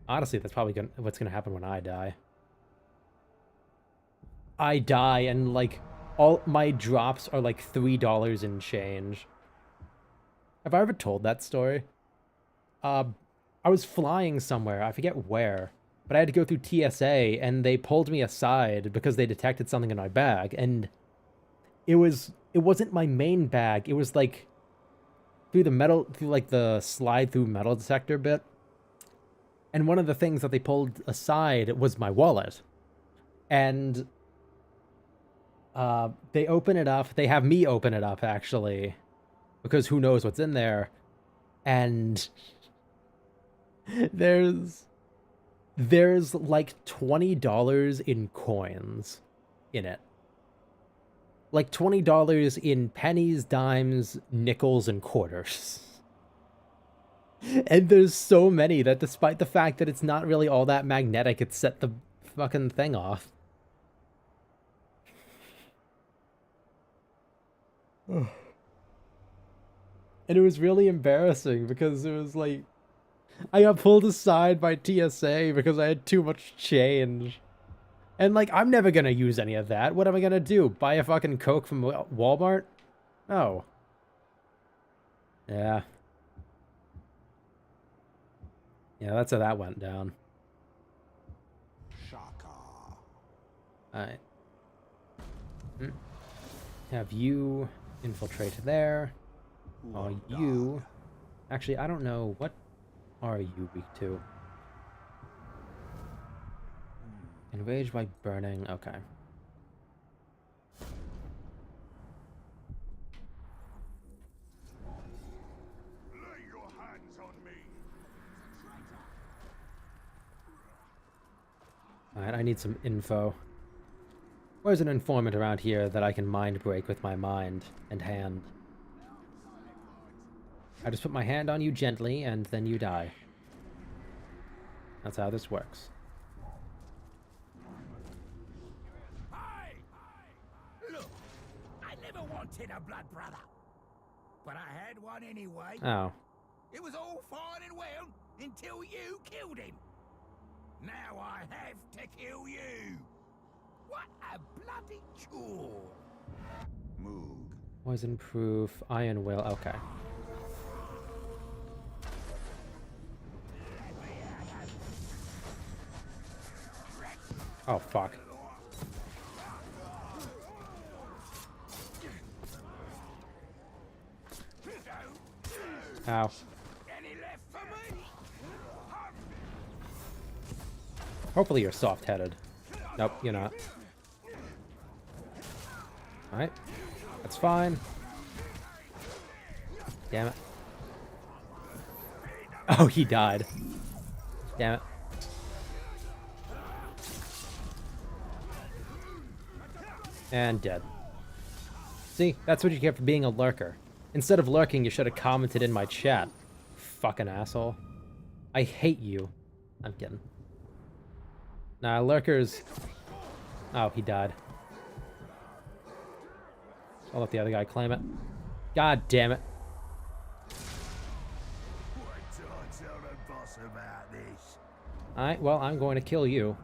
Honestly, that's probably what's gonna happen when I die. I die and, like, all my drops are like $3 in change. Have I ever told that story? I was flying somewhere, I forget where, but I had to go through TSA and they pulled me aside because they detected something in my bag, and it wasn't my main bag, it was like through like the slide through metal detector bit. And one of the things that they pulled aside was my wallet. And they open it up. They have me open it up, actually. Because who knows what's in there. And there's like $20 in coins in it. Like $20 in pennies, dimes, nickels, and quarters. And there's so many that despite the fact that it's not really all that magnetic, it set the fucking thing off. And it was really embarrassing because it was like, I got pulled aside by TSA because I had too much change. And like, I'm never gonna use any of that. What am I gonna do? Buy a fucking Coke from Walmart? No. Yeah. Yeah, that's how that went down. Shaka. Alright. Have you infiltrate there. Are Or you... die. Actually, I don't know. What are you weak to? Enraged by burning. Okay. Lay your hands on me. Alright, I need some info. Where's an informant around here that I can mind break with my mind and hand? I just put my hand on you gently, and then you die. That's how this works. Hey! Look, I never wanted a blood brother. But I had one anyway. Oh. It was all fine and well until you killed him. Now I have to kill you. What a bloody chore. Moog. Poison proof, iron will, okay. Oh, fuck. Ow. Any left for me? Hopefully you're soft-headed. Nope, you're not. Alright. That's fine. Damn it. Oh, he died. Damn it. And dead. See, that's what you get for being a lurker. Instead of lurking, you should have commented in my chat. Fucking asshole. I hate you. I'm kidding. Nah, lurkers... Oh, he died. I'll let the other guy claim it. God damn it. Wait till I tell the boss about this. Alright, well, I'm going to kill you.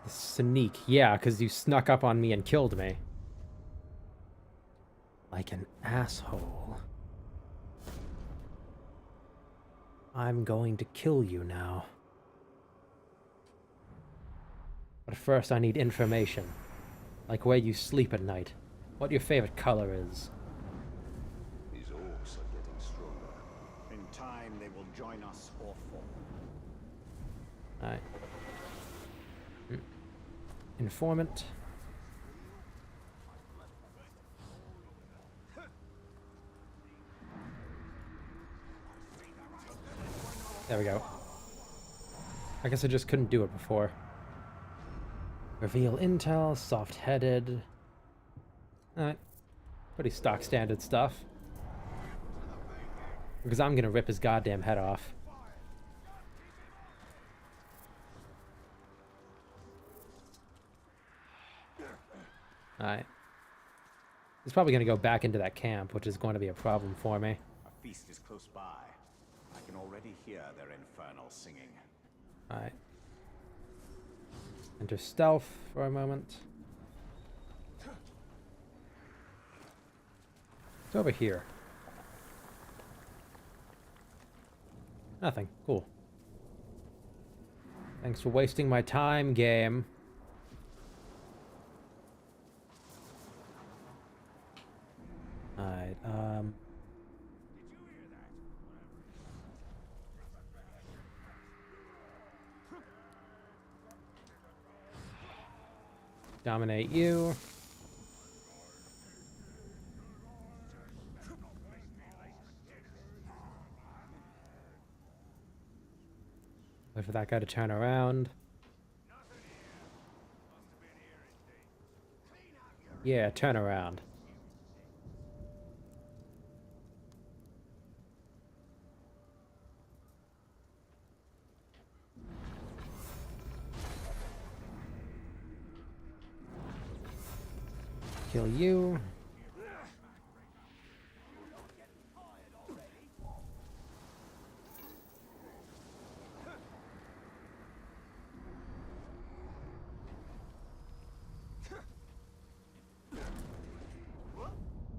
Sneak. Yeah, because you snuck up on me and killed me. Like an asshole. I'm going to kill you now. But first I need information. Like where you sleep at night. What your favorite color is. These orcs are getting stronger. In time, they will join us or fall. Alright. Informant. There we go. I guess I just couldn't do it before. Reveal intel, soft-headed. Alright. Pretty stock standard stuff. Because I'm gonna rip his goddamn head off. Alright. He's probably gonna go back into that camp, which is going to be a problem for me. A feast is close by. I can already hear their infernal singing. Alright. Enter stealth for a moment. It's over here. Nothing. Cool. Thanks for wasting my time, game. Alright, dominate you. Wait for that guy to turn around. Yeah, turn around. Kill you.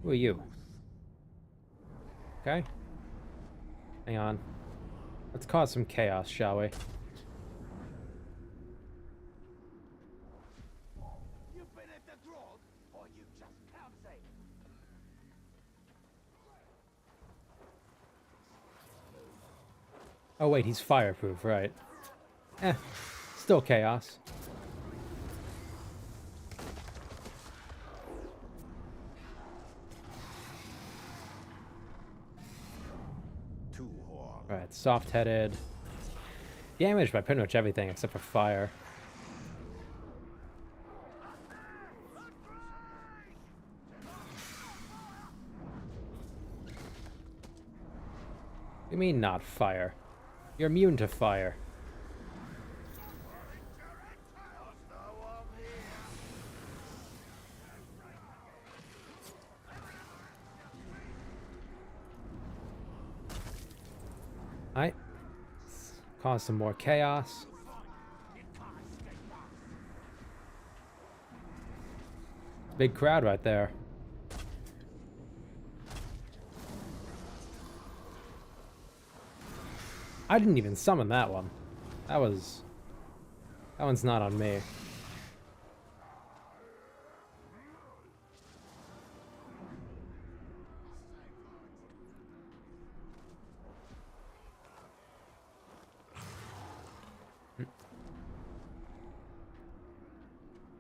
Who are you? Okay. Hang on. Let's cause some chaos, shall we? Oh wait, he's fireproof, right? Still chaos. Right, soft-headed. Damaged by pretty much everything except for fire. What do you mean not fire? You're immune to fire. Alright. Cause some more chaos. Big crowd right there. I didn't even summon that one. That one's not on me.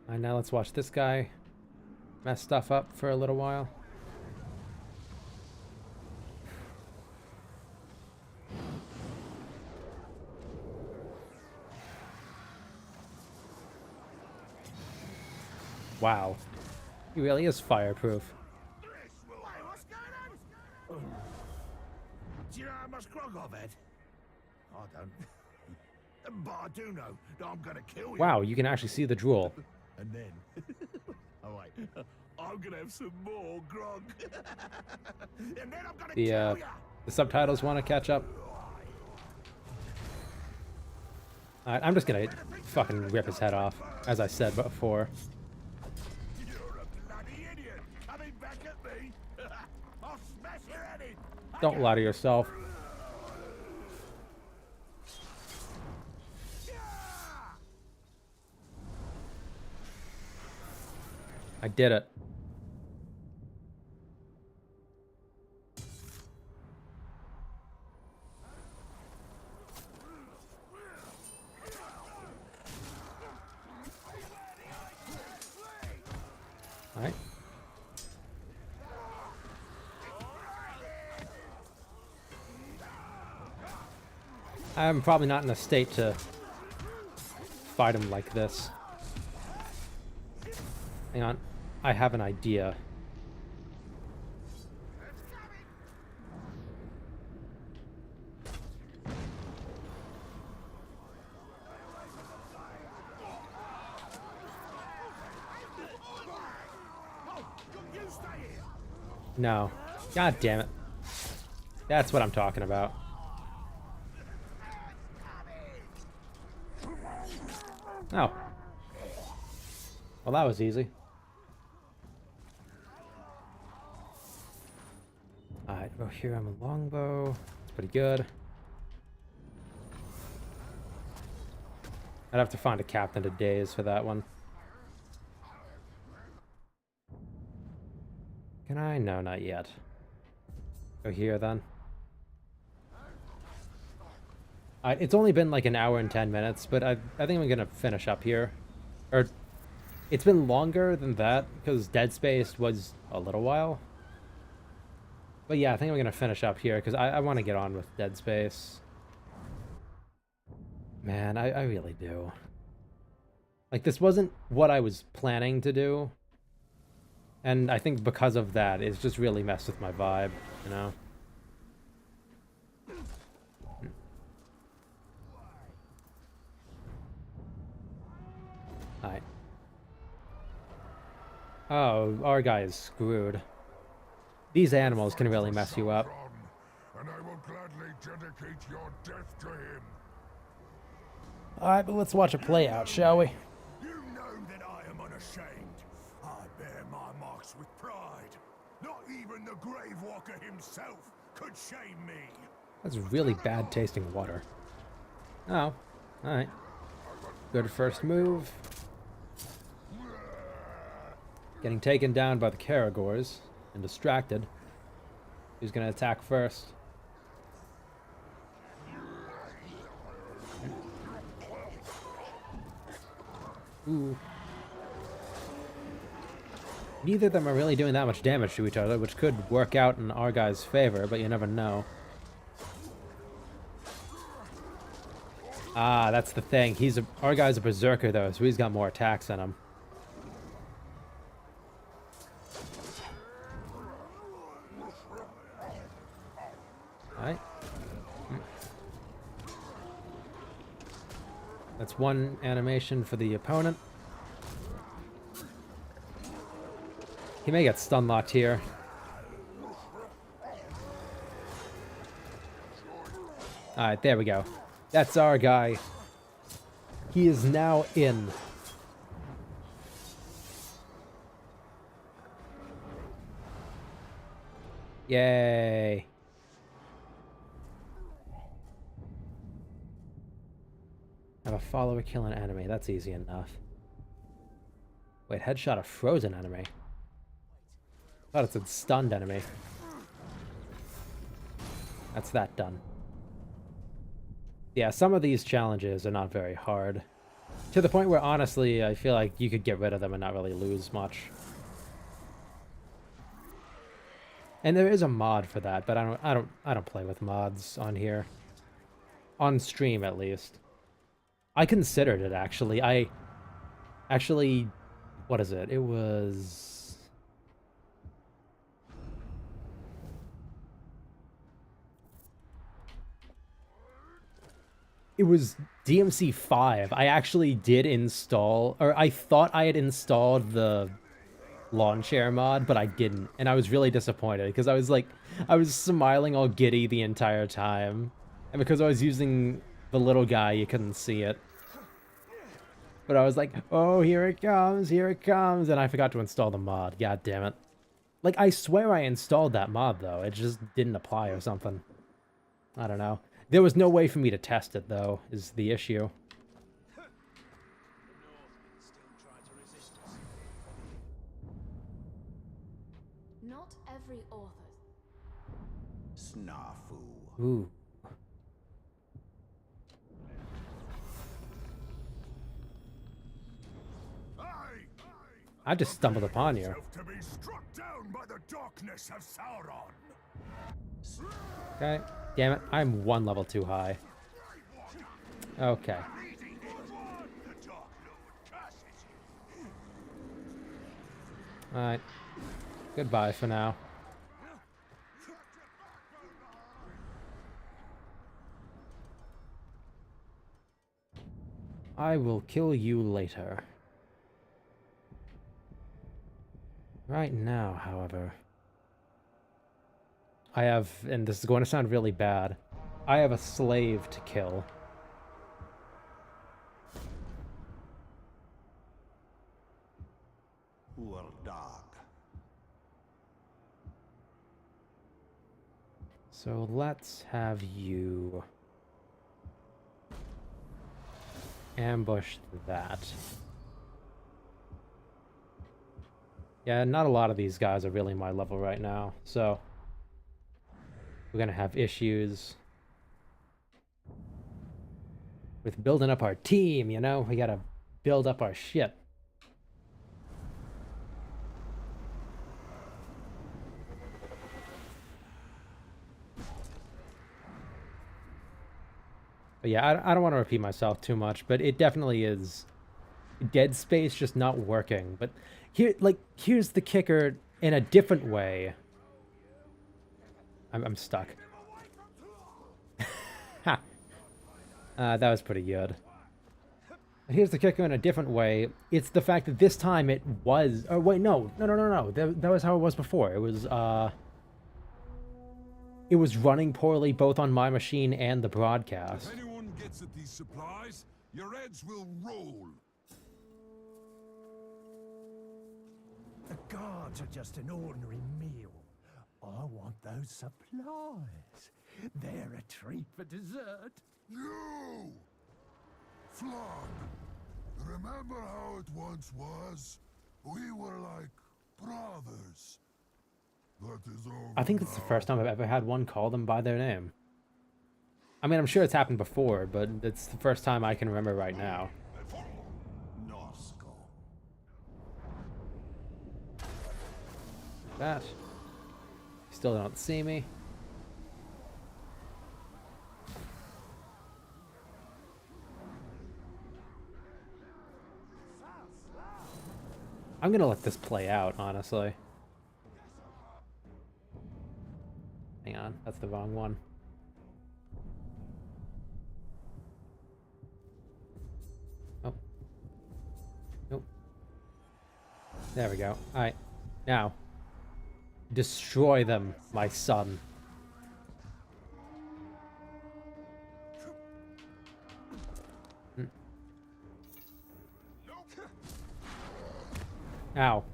Alright, now let's watch this guy mess stuff up for a little while. Wow. He really is fireproof. What's going on? Do you know how much grog I've had? I don't. But I do know that I'm gonna kill you. Wow, you can actually see the drool. And then, oh wait, I'm gonna have some more grog. And then I'm gonna kill you. The subtitles want to catch up. Alright, I'm just gonna fucking rip his head off, as I said before. You're a bloody idiot. Coming back at me. I'll smash your head in. Don't lie to yourself. I did it. All right. I'm probably not in a state to fight him like this. Hang on. I have an idea. No. God damn it. That's what I'm talking about. Oh. Well, that was easy. Alright, go here on the longbow. It's pretty good. I'd have to find a captain to daze for that one. Can I? No, not yet. Go here then. Alright, it's only been like an hour and 10 minutes, but I think I'm gonna finish up here. Or, it's been longer than that, because Dead Space was a little while. But yeah, I think I'm gonna finish up here, because I want to get on with Dead Space. Man, I really do. Like, this wasn't what I was planning to do. And I think because of that, it's just really messed with my vibe, you know? Alright. Oh, our guy is screwed. These animals can really mess you up. And I will gladly dedicate your death to him. Alright, but let's watch a play out, shall we? You know that I am unashamed. I bear my marks with pride. Not even the grave walker himself could shame me. That's really bad tasting water. Oh, alright. Good first move. Getting taken down by the Karagors and distracted. Who's gonna attack first? Ooh. Neither of them are really doing that much damage to each other, which could work out in our guy's favor, but you never know. Ah, that's the thing. Our guy's a berserker though, so he's got more attacks than him. Alright. That's one animation for the opponent. He may get stun locked here. Alright, there we go. That's our guy. He is now in. Yay. Have a follower kill an enemy. That's easy enough. Wait, headshot a frozen enemy. Thought it said stunned enemy. That's that done. Yeah, some of these challenges are not very hard. To the point where, honestly, I feel like you could get rid of them and not really lose much. And there is a mod for that, but I don't play with mods on here. On stream, at least. I considered it, actually. What is it? It was... It was DMC 5. I actually did install, or I thought I had installed the lawn chair mod, but I didn't. And I was really disappointed because I was smiling all giddy the entire time. And because I was using the little guy, you couldn't see it. But I was like, oh, here it comes, and I forgot to install the mod. God damn it. Like, I swear I installed that mod, though. It just didn't apply or something. I don't know. There was no way for me to test it, though, is the issue. Not every author. Snafu. Ooh. I just stumbled upon you. To be struck down by the darkness of Sauron. Okay. Damn it, I'm one level too high. Okay. Alright. Goodbye for now. I will kill you later. Right now, however, I have, and this is going to sound really bad, I have a slave to kill. Dog. So let's have you ambush that. Yeah, not a lot of these guys are really my level right now, so we're gonna have issues with building up our team, you know? We gotta build up our shit. But yeah, I don't want to repeat myself too much, but it definitely is Dead Space just not working. But here's the kicker in a different way. I'm stuck. Ha! That was pretty good. But here's the kicker in a different way. It's the fact that this time it was... Oh, wait, no. That was how it was before. It was running poorly both on my machine and the broadcast. If anyone gets at these supplies, your heads will roll. The guards are just an ordinary meal. I want those supplies. They're a treat for dessert. You! Flog! Remember how it once was? We were like brothers. That is over I think it's the now. first time I've ever had one call them by their name. I mean, I'm sure it's happened before, but it's the first time I can remember right now. Norsko. That. Still don't see me. I'm gonna let this play out, honestly. Hang on, that's the wrong one. Oh. Nope. There we go. Alright. Now. Destroy them, my son. Ow.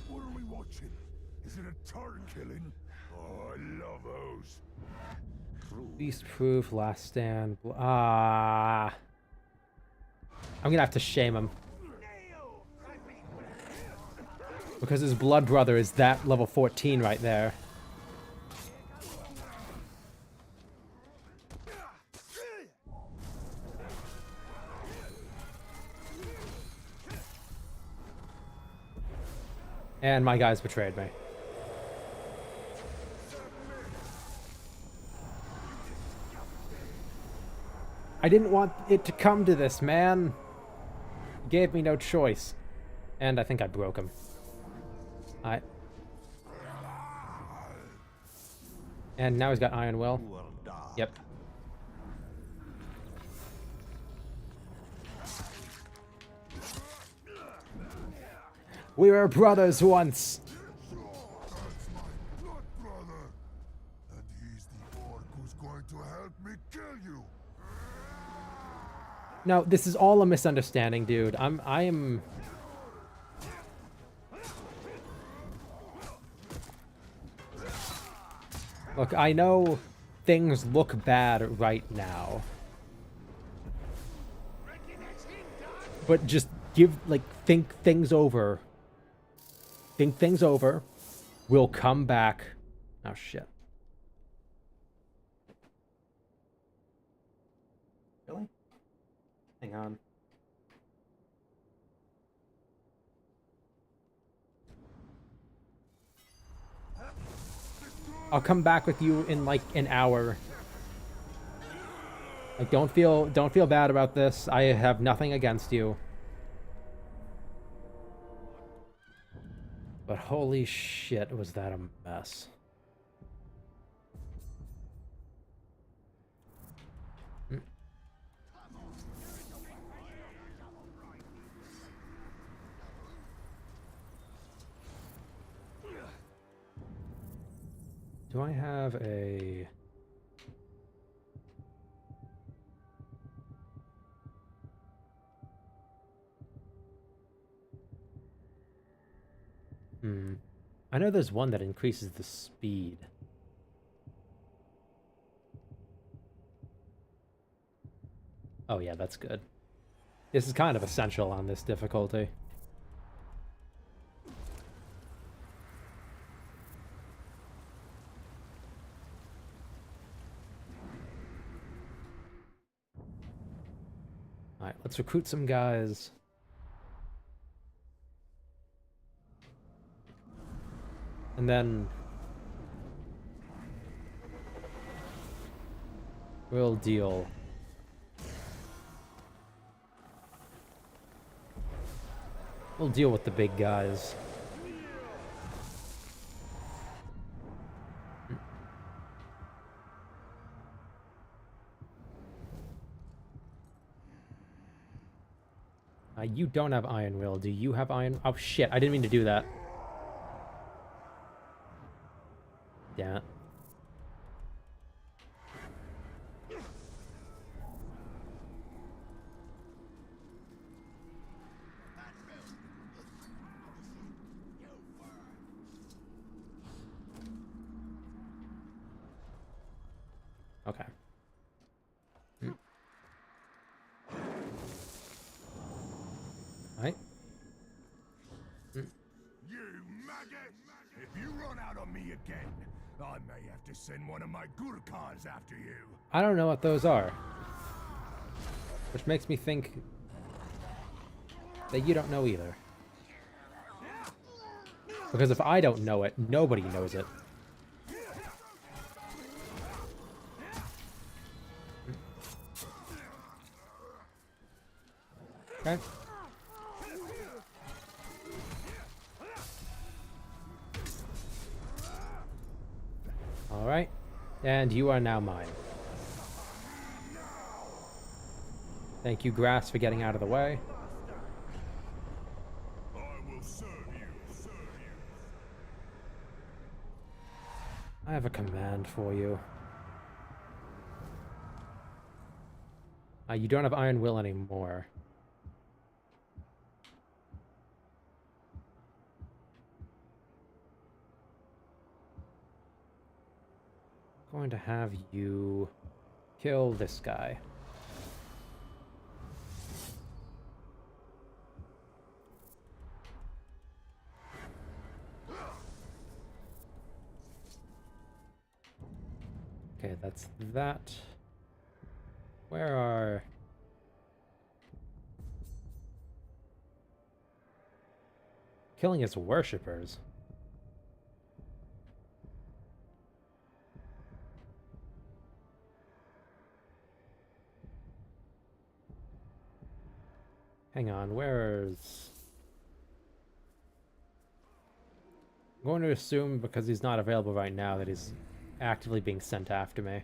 What are we watching? Is it a turd killing? Oh, I love those. Beast proof, last stand. Ah. I'm gonna have to shame him. Because his blood brother is that level 14 right there. And my guys betrayed me. I didn't want it to come to this, man. He gave me no choice. And I think I broke him. And now he's got Iron Will. Yep. We were brothers once. That's my blood brother. And he's the orc who's going to help me kill you. No, this is all a misunderstanding, dude. I am. Look, I know things look bad right now. But just think things over. Think things over. We'll come back. Oh, shit. Really? Hang on. I'll come back with you in like an hour. Like, don't feel bad about this. I have nothing against you. But holy shit, was that a mess. Do I have a... I know there's one that increases the speed. Oh yeah, that's good. This is kind of essential on this difficulty. Alright, let's recruit some guys. And then... we'll deal. We'll deal with the big guys. You don't have Iron Will. Do you have Iron... Oh, shit. I didn't mean to do that. Damn it. Okay. Alright. me again, I may have to send one of my Gurkhas after you. I don't know what those are. Which makes me think that you don't know either. Because if I don't know it, nobody knows it. Okay. Alright. And you are now mine. Thank you, Grass, for getting out of the way. I will serve you, serve you. I have a command for you. You don't have Iron Will anymore. I'm going to have you kill this guy. Okay, that's that. Where are... Killing his worshippers. Hang on, where's... I'm going to assume, because he's not available right now, that he's actively being sent after me.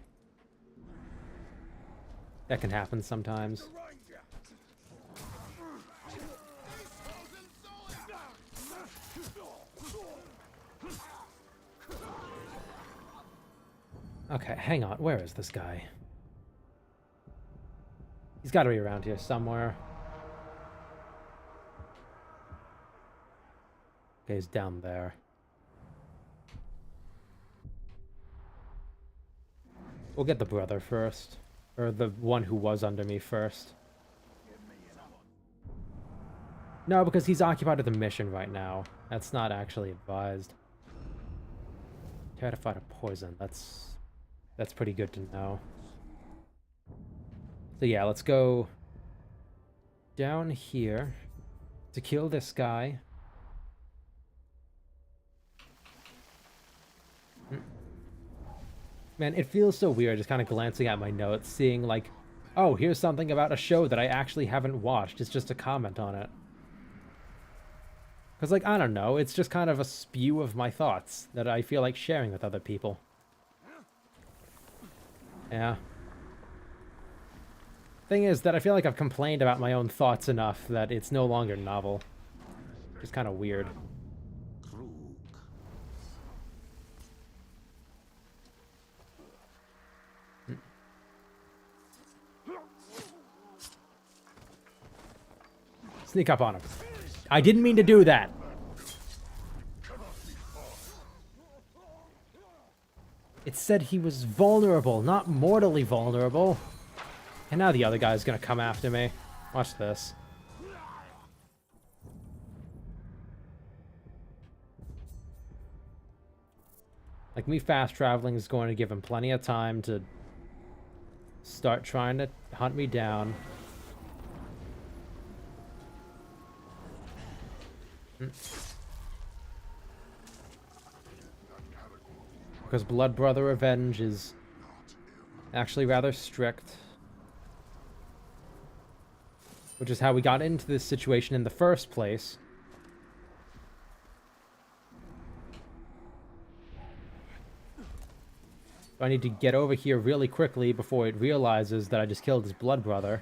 That can happen sometimes. Okay, hang on. Where is this guy? He's got to be around here somewhere. Okay, he's down there. We'll get the brother first. Or the one who was under me first. No, because he's occupied with a mission right now. That's not actually advised. Terrified of poison. That's pretty good to know. So yeah, let's go down here to kill this guy. Man, it feels so weird just kind of glancing at my notes, seeing like, oh, here's something about a show that I actually haven't watched. It's just a comment on it. Because, like, I don't know, it's just kind of a spew of my thoughts that I feel like sharing with other people. Yeah. Thing is that I feel like I've complained about my own thoughts enough that it's no longer novel. Just kind of weird. Sneak up on him. I didn't mean to do that. It said he was vulnerable, not mortally vulnerable. And now the other guy's gonna come after me. Watch this. Like, me fast traveling is going to give him plenty of time to start trying to hunt me down. Because Blood Brother Revenge is actually rather strict. Which is how we got into this situation in the first place. I need to get over here really quickly before it realizes that I just killed his blood brother.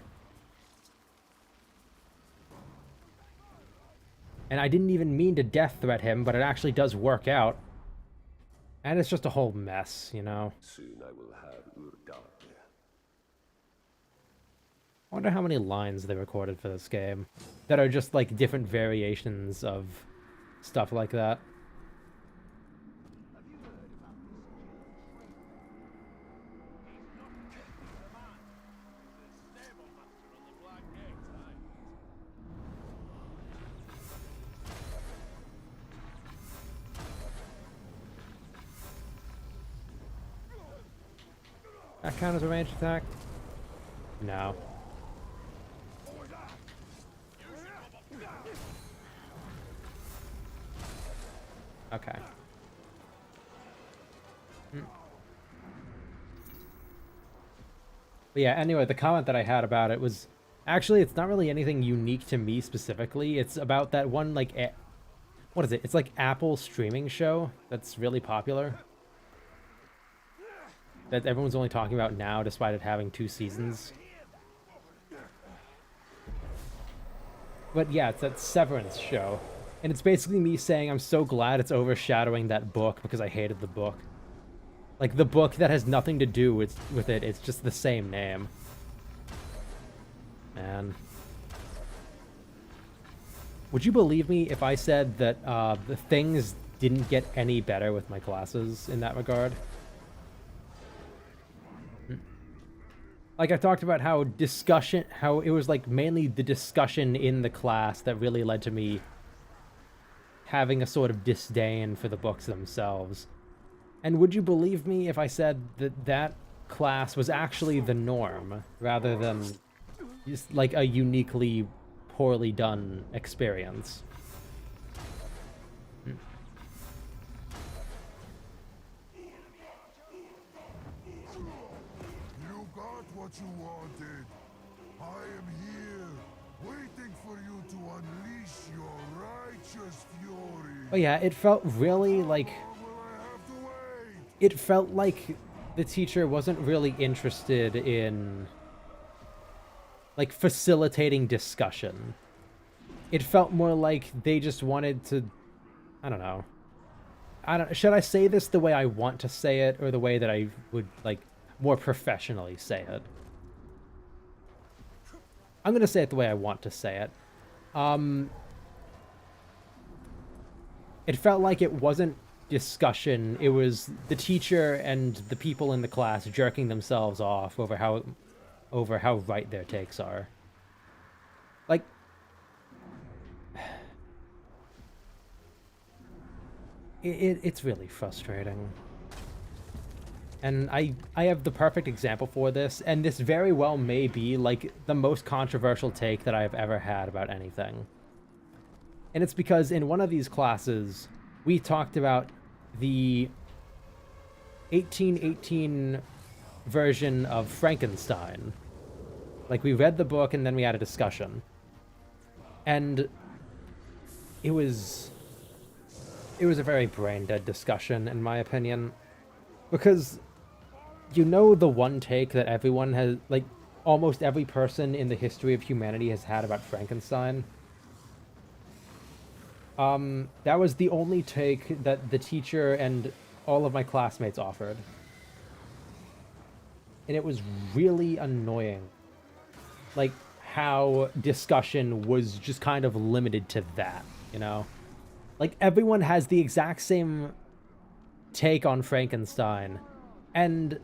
And I didn't even mean to death threat him, but it actually does work out. And it's just a whole mess, you know? Soon I will have Urdar. I wonder how many lines they recorded for this game that are just like different variations of stuff like that. That count as a ranged attack? No. Okay. But yeah, anyway, the comment that I had about it was actually it's not really anything unique to me specifically. It's about that one like what is it? It's like Apple streaming show that's really popular. That everyone's only talking about now despite it having 2 seasons. But yeah, it's that Severance show. And it's basically me saying I'm so glad it's overshadowing that book because I hated the book. Like, the book that has nothing to do with it, it's just the same name. Man. Would you believe me if I said that the things didn't get any better with my classes in that regard? Like, I talked about how it was like mainly the discussion in the class that really led to me having a sort of disdain for the books themselves. And would you believe me if I said that that class was actually the norm, rather than just like a uniquely poorly done experience? You got what you wanted. I am here, waiting for you to unleash your righteous fury. Oh yeah, it felt really like... It felt like the teacher wasn't really interested in, like, facilitating discussion. It felt more like they just wanted to... I don't know. Should I say this the way I want to say it, or the way that I would, like, more professionally say it? I'm gonna say it the way I want to say it. It felt like it wasn't discussion, it was the teacher and the people in the class jerking themselves off over how right their takes are. Like, it's really frustrating. And I have the perfect example for this, and this very well may be like the most controversial take that I've ever had about anything. And it's because in one of these classes, we talked about the 1818 version of Frankenstein. Like, we read the book and then we had a discussion. And it was a very brain-dead discussion, in my opinion. Because, you know, the one take that everyone has, like, almost every person in the history of humanity has had about Frankenstein? That was the only take that the teacher and all of my classmates offered. And it was really annoying. Like, how discussion was just kind of limited to that, you know? Like, everyone has the exact same take on Frankenstein. And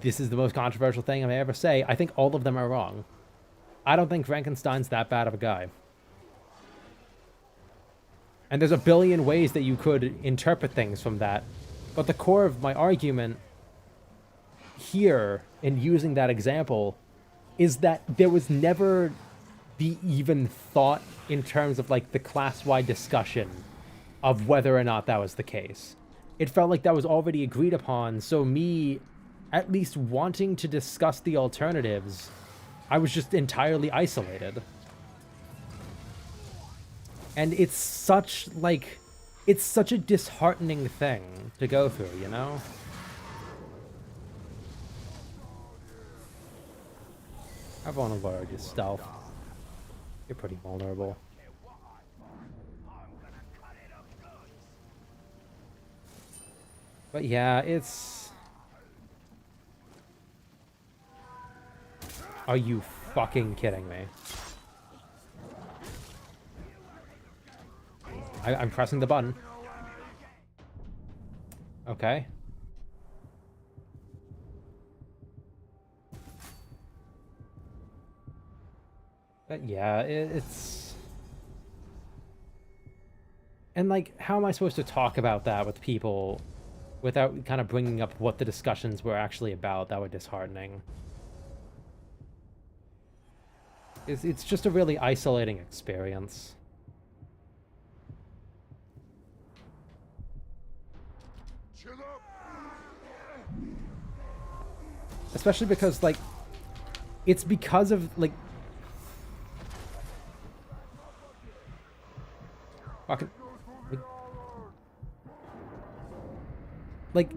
this is the most controversial thing I may ever say. I think all of them are wrong. I don't think Frankenstein's that bad of a guy. And there's a billion ways that you could interpret things from that. But the core of my argument here, in using that example, is that there was never the even thought in terms of, like, the class-wide discussion of whether or not that was the case. It felt like that was already agreed upon, so me at least wanting to discuss the alternatives, I was just entirely isolated. And it's such a disheartening thing to go through, you know? How vulnerable are you, stealth? You're pretty vulnerable. But yeah, it's... Are you fucking kidding me? I'm pressing the button. Okay. But yeah, it's... And, like, how am I supposed to talk about that with people without kind of bringing up what the discussions were actually about that were disheartening. It's just a really isolating experience. Chill up. Especially because, like, it's because of, like... Fucking... Like,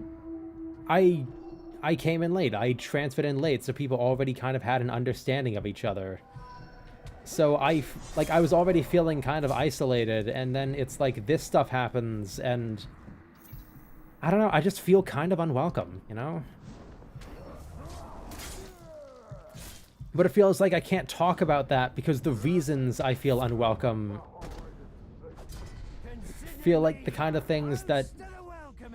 I came in late. I transferred in late, so people already kind of had an understanding of each other. So I was already feeling kind of isolated, and then it's like this stuff happens, and I don't know, I just feel kind of unwelcome, you know? But it feels like I can't talk about that because the reasons I feel unwelcome feel like the kind of things that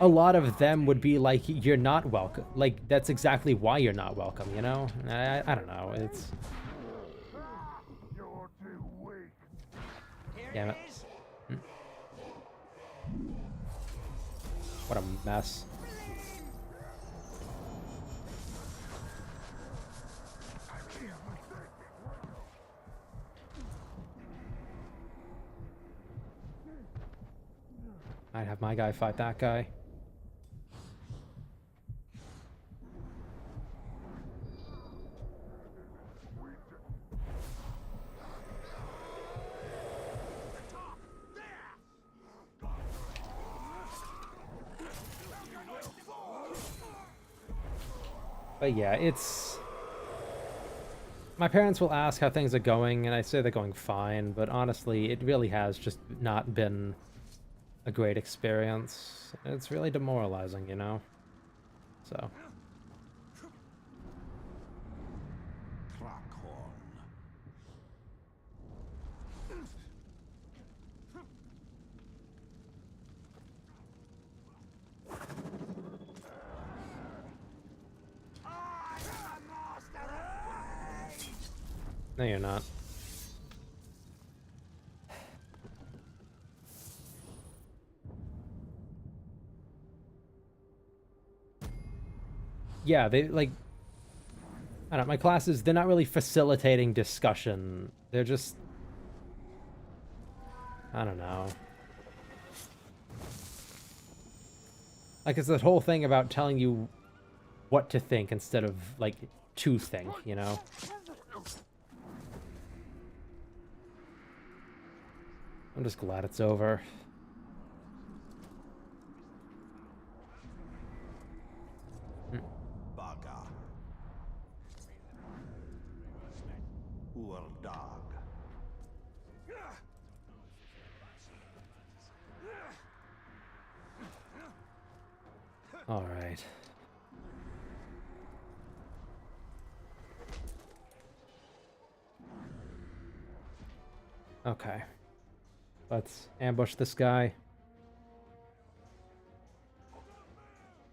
a lot of them would be like, you're not welcome. Like, that's exactly why you're not welcome, you know? I don't know, it's... Damn it. What a mess. I'd have my guy fight that guy. But yeah, it's... My parents will ask how things are going, and I say they're going fine, but honestly, it really has just not been a great experience. It's really demoralizing, you know? So... No, you're not. Yeah, they, like... I don't know, my classes, they're not really facilitating discussion. They're just... I don't know. Like, it's that whole thing about telling you what to think instead of, like, to think, you know? I'm just glad it's over. Baga. Dog. All right. Okay. Let's ambush this guy.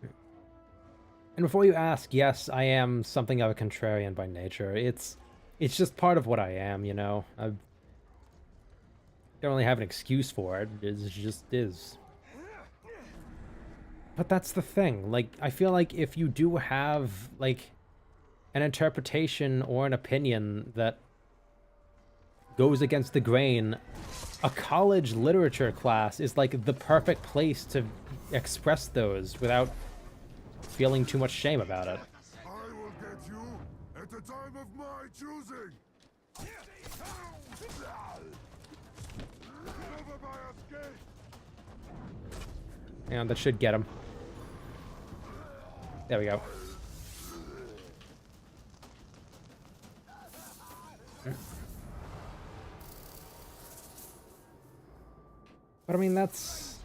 And before you ask, yes, I am something of a contrarian by nature. It's just part of what I am, you know? I don't really have an excuse for it. It just is. But that's the thing. Like, I feel like if you do have, like, an interpretation or an opinion that goes against the grain, a college literature class is, like, the perfect place to express those without feeling too much shame about it. I will get you at the time of my choosing. Never by escape. And that should get him. There we go. But I mean, that's...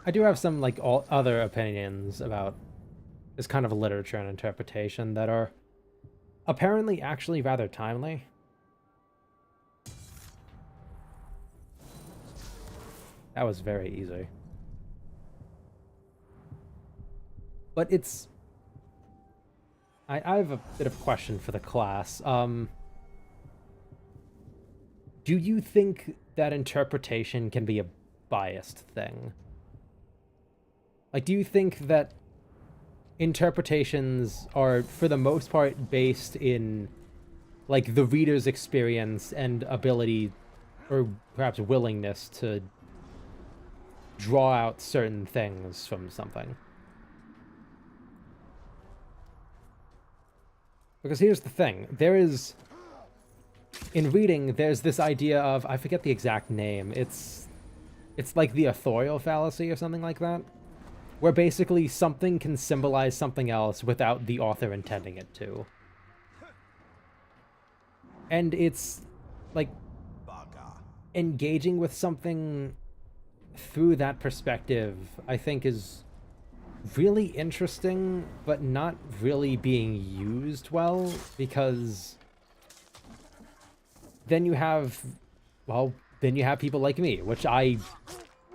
I do have some, like, all other opinions about this kind of literature and interpretation that are apparently actually rather timely. That was very easy. But it's... I have a bit of a question for the class. Do you think that interpretation can be a biased thing? Like, do you think that interpretations are, for the most part, based in, like, the reader's experience and ability, or perhaps willingness to draw out certain things from something? Because here's the thing. In reading, there's this idea of, I forget the exact name, it's like the authorial fallacy or something like that, where basically something can symbolize something else without the author intending it to. And it's, like, engaging with something through that perspective, I think, is really interesting, but not really being used well, because then you have, well, then you have people like me,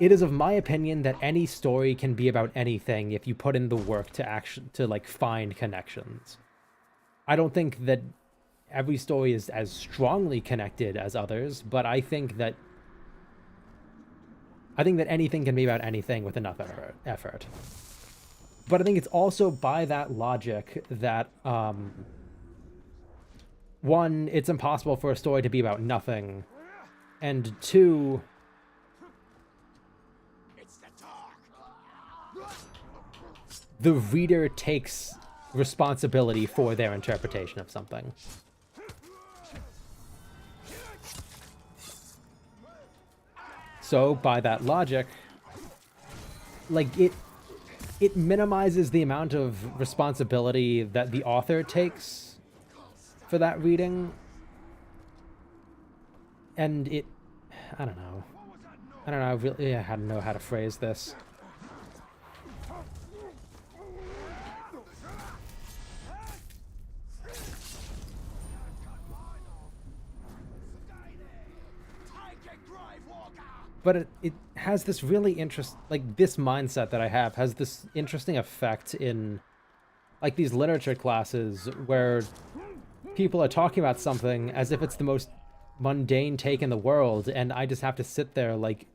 it is of my opinion that any story can be about anything if you put in the work to like find connections. I don't think that every story is as strongly connected as others, but I think that anything can be about anything with enough effort. But I think it's also by that logic that, one, it's impossible for a story to be about nothing, and two, the reader takes responsibility for their interpretation of something. So, by that logic, like, it minimizes the amount of responsibility that the author takes for that reading. And I don't know. I really I don't know how to phrase this. But it has this really this mindset that I have has this interesting effect in, like, these literature classes where people are talking about something as if it's the most mundane take in the world, and I just have to sit there like,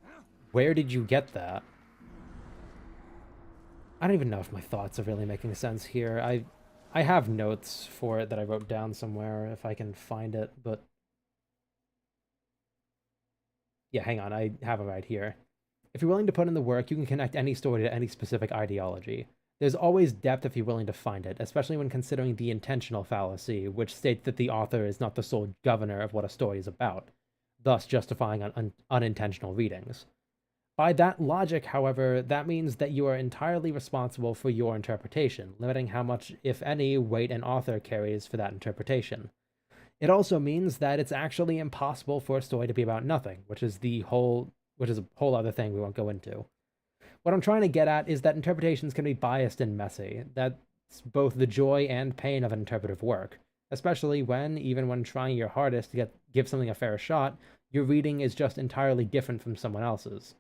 where did you get that? I don't even know if my thoughts are really making sense here. I have notes for it that I wrote down somewhere if I can find it, but yeah, hang on, I have it right here. If you're willing to put in the work, you can connect any story to any specific ideology. There's always depth if you're willing to find it, especially when considering the intentional fallacy, which states that the author is not the sole governor of what a story is about, thus justifying unintentional readings. By that logic, however, that means that you are entirely responsible for your interpretation, limiting how much, if any, weight an author carries for that interpretation. It also means that it's actually impossible for a story to be about nothing, which is a whole other thing we won't go into. What I'm trying to get at is that interpretations can be biased and messy. That's both the joy and pain of an interpretive work, especially when, even when trying your hardest to give something a fair shot, your reading is just entirely different from someone else's.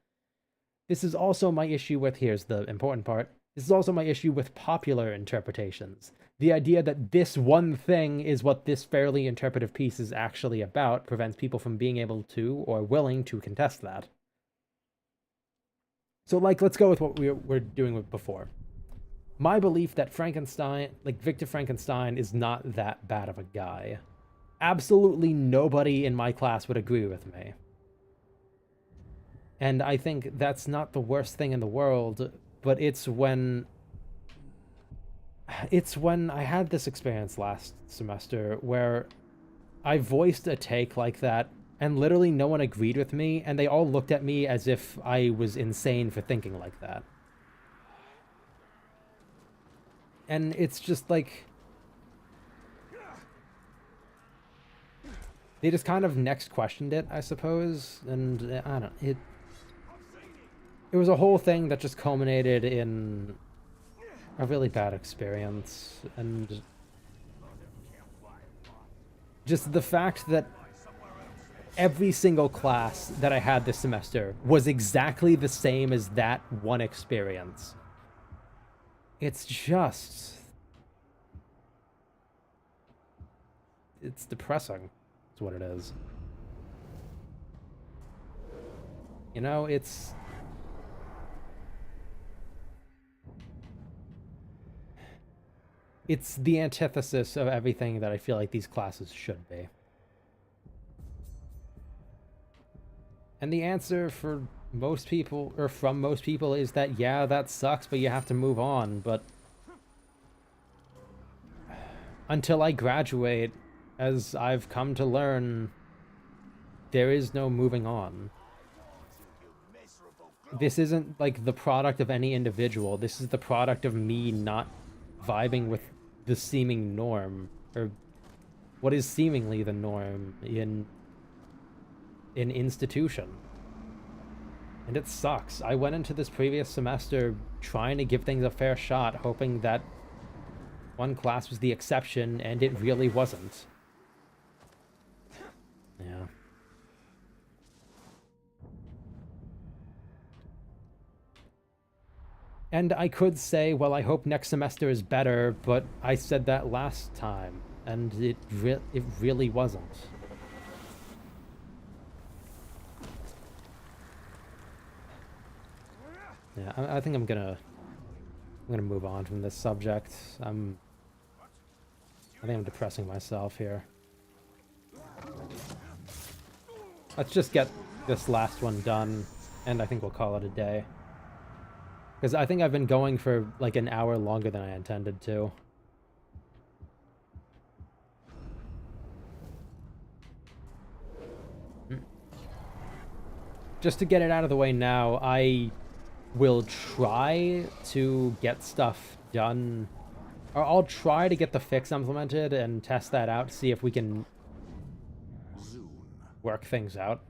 This is also my issue with, here's the important part, this is also my issue with popular interpretations. The idea that this one thing is what this fairly interpretive piece is actually about prevents people from being able to, or willing to, contest that. So, like, let's go with what we were doing with before. My belief that Victor Frankenstein is not that bad of a guy. Absolutely nobody in my class would agree with me. And I think that's not the worst thing in the world, but it's when I had this experience last semester where I voiced a take like that, and literally no one agreed with me, and they all looked at me as if I was insane for thinking like that. And it's just like, they just kind of next questioned it, I suppose, and I don't know, it was a whole thing that just culminated in a really bad experience, and just the fact that every single class that I had this semester was exactly the same as that one experience. It's depressing. It's what it is. You know, it's the antithesis of everything that I feel like these classes should be. And the answer for most people, or from most people, is that, yeah, that sucks, but you have to move on. But until I graduate, as I've come to learn, there is no moving on. This isn't, like, the product of any individual. This is the product of me not vibing with the seeming norm, or what is seemingly the norm in an institution. And it sucks. I went into this previous semester trying to give things a fair shot, hoping that one class was the exception, and it really wasn't. Yeah. And I could say, well, I hope next semester is better, but I said that last time, and it really wasn't. Yeah, I think I'm gonna move on from this subject. I think I'm depressing myself here. Let's just get this last one done, and I think we'll call it a day. Because I think I've been going for like an hour longer than I intended to. Just to get it out of the way now, I will try to get stuff done. Or I'll try to get the fix implemented and test that out, see if we can work things out.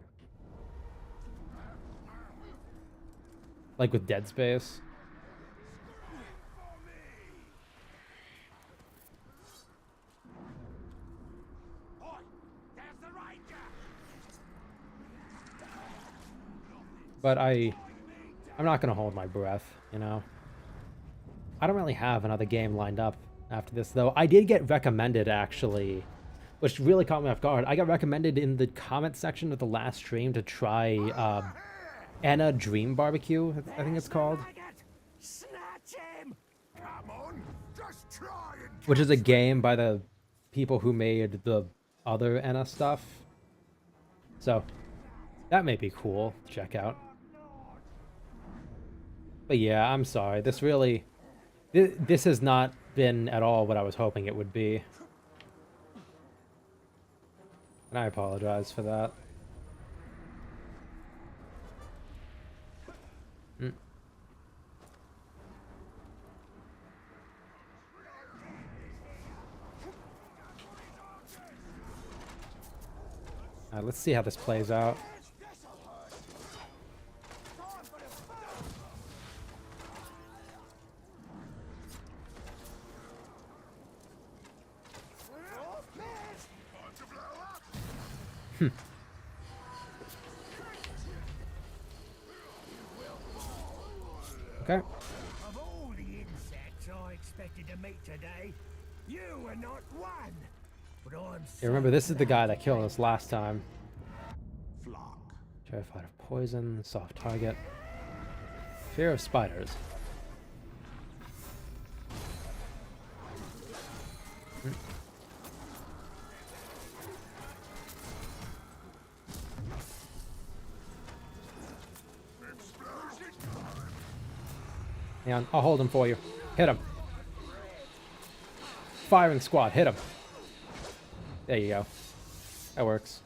Like with Dead Space. But I'm not gonna hold my breath, you know? I don't really have another game lined up after this, though. I did get recommended, actually, which really caught me off guard. I got recommended in the comment section of the last stream to try Anna Dream Barbecue, I think it's called. Which is a game by the people who made the other Anna stuff. So, that may be cool to check out. But yeah, I'm sorry. This really... This has not been at all what I was hoping it would be. And I apologize for that. Let's see how this plays out. Okay. Of all the insects I expected to meet today, you are not one. But I'm Yeah, remember, this is the guy that killed us last time. Flock. Terrified of poison, soft target. Fear of spiders. Hang on, I'll hold him for you. Hit him. Firing squad, hit him. There you go. That works.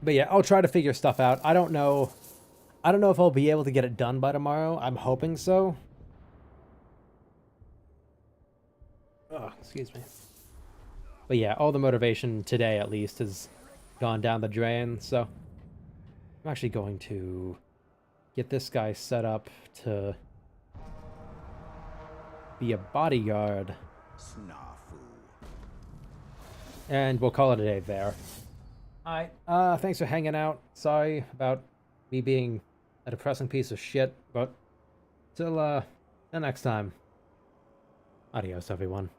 But yeah, I'll try to figure stuff out. I don't know if I'll be able to get it done by tomorrow. I'm hoping so. Oh, excuse me. But yeah, all the motivation today, at least, has gone down the drain, so... I'm actually going to get this guy set up to be a bodyguard. Snafu. And we'll call it a day there. Alright, thanks for hanging out. Sorry about me being a depressing piece of shit, but till next time. Adios, everyone.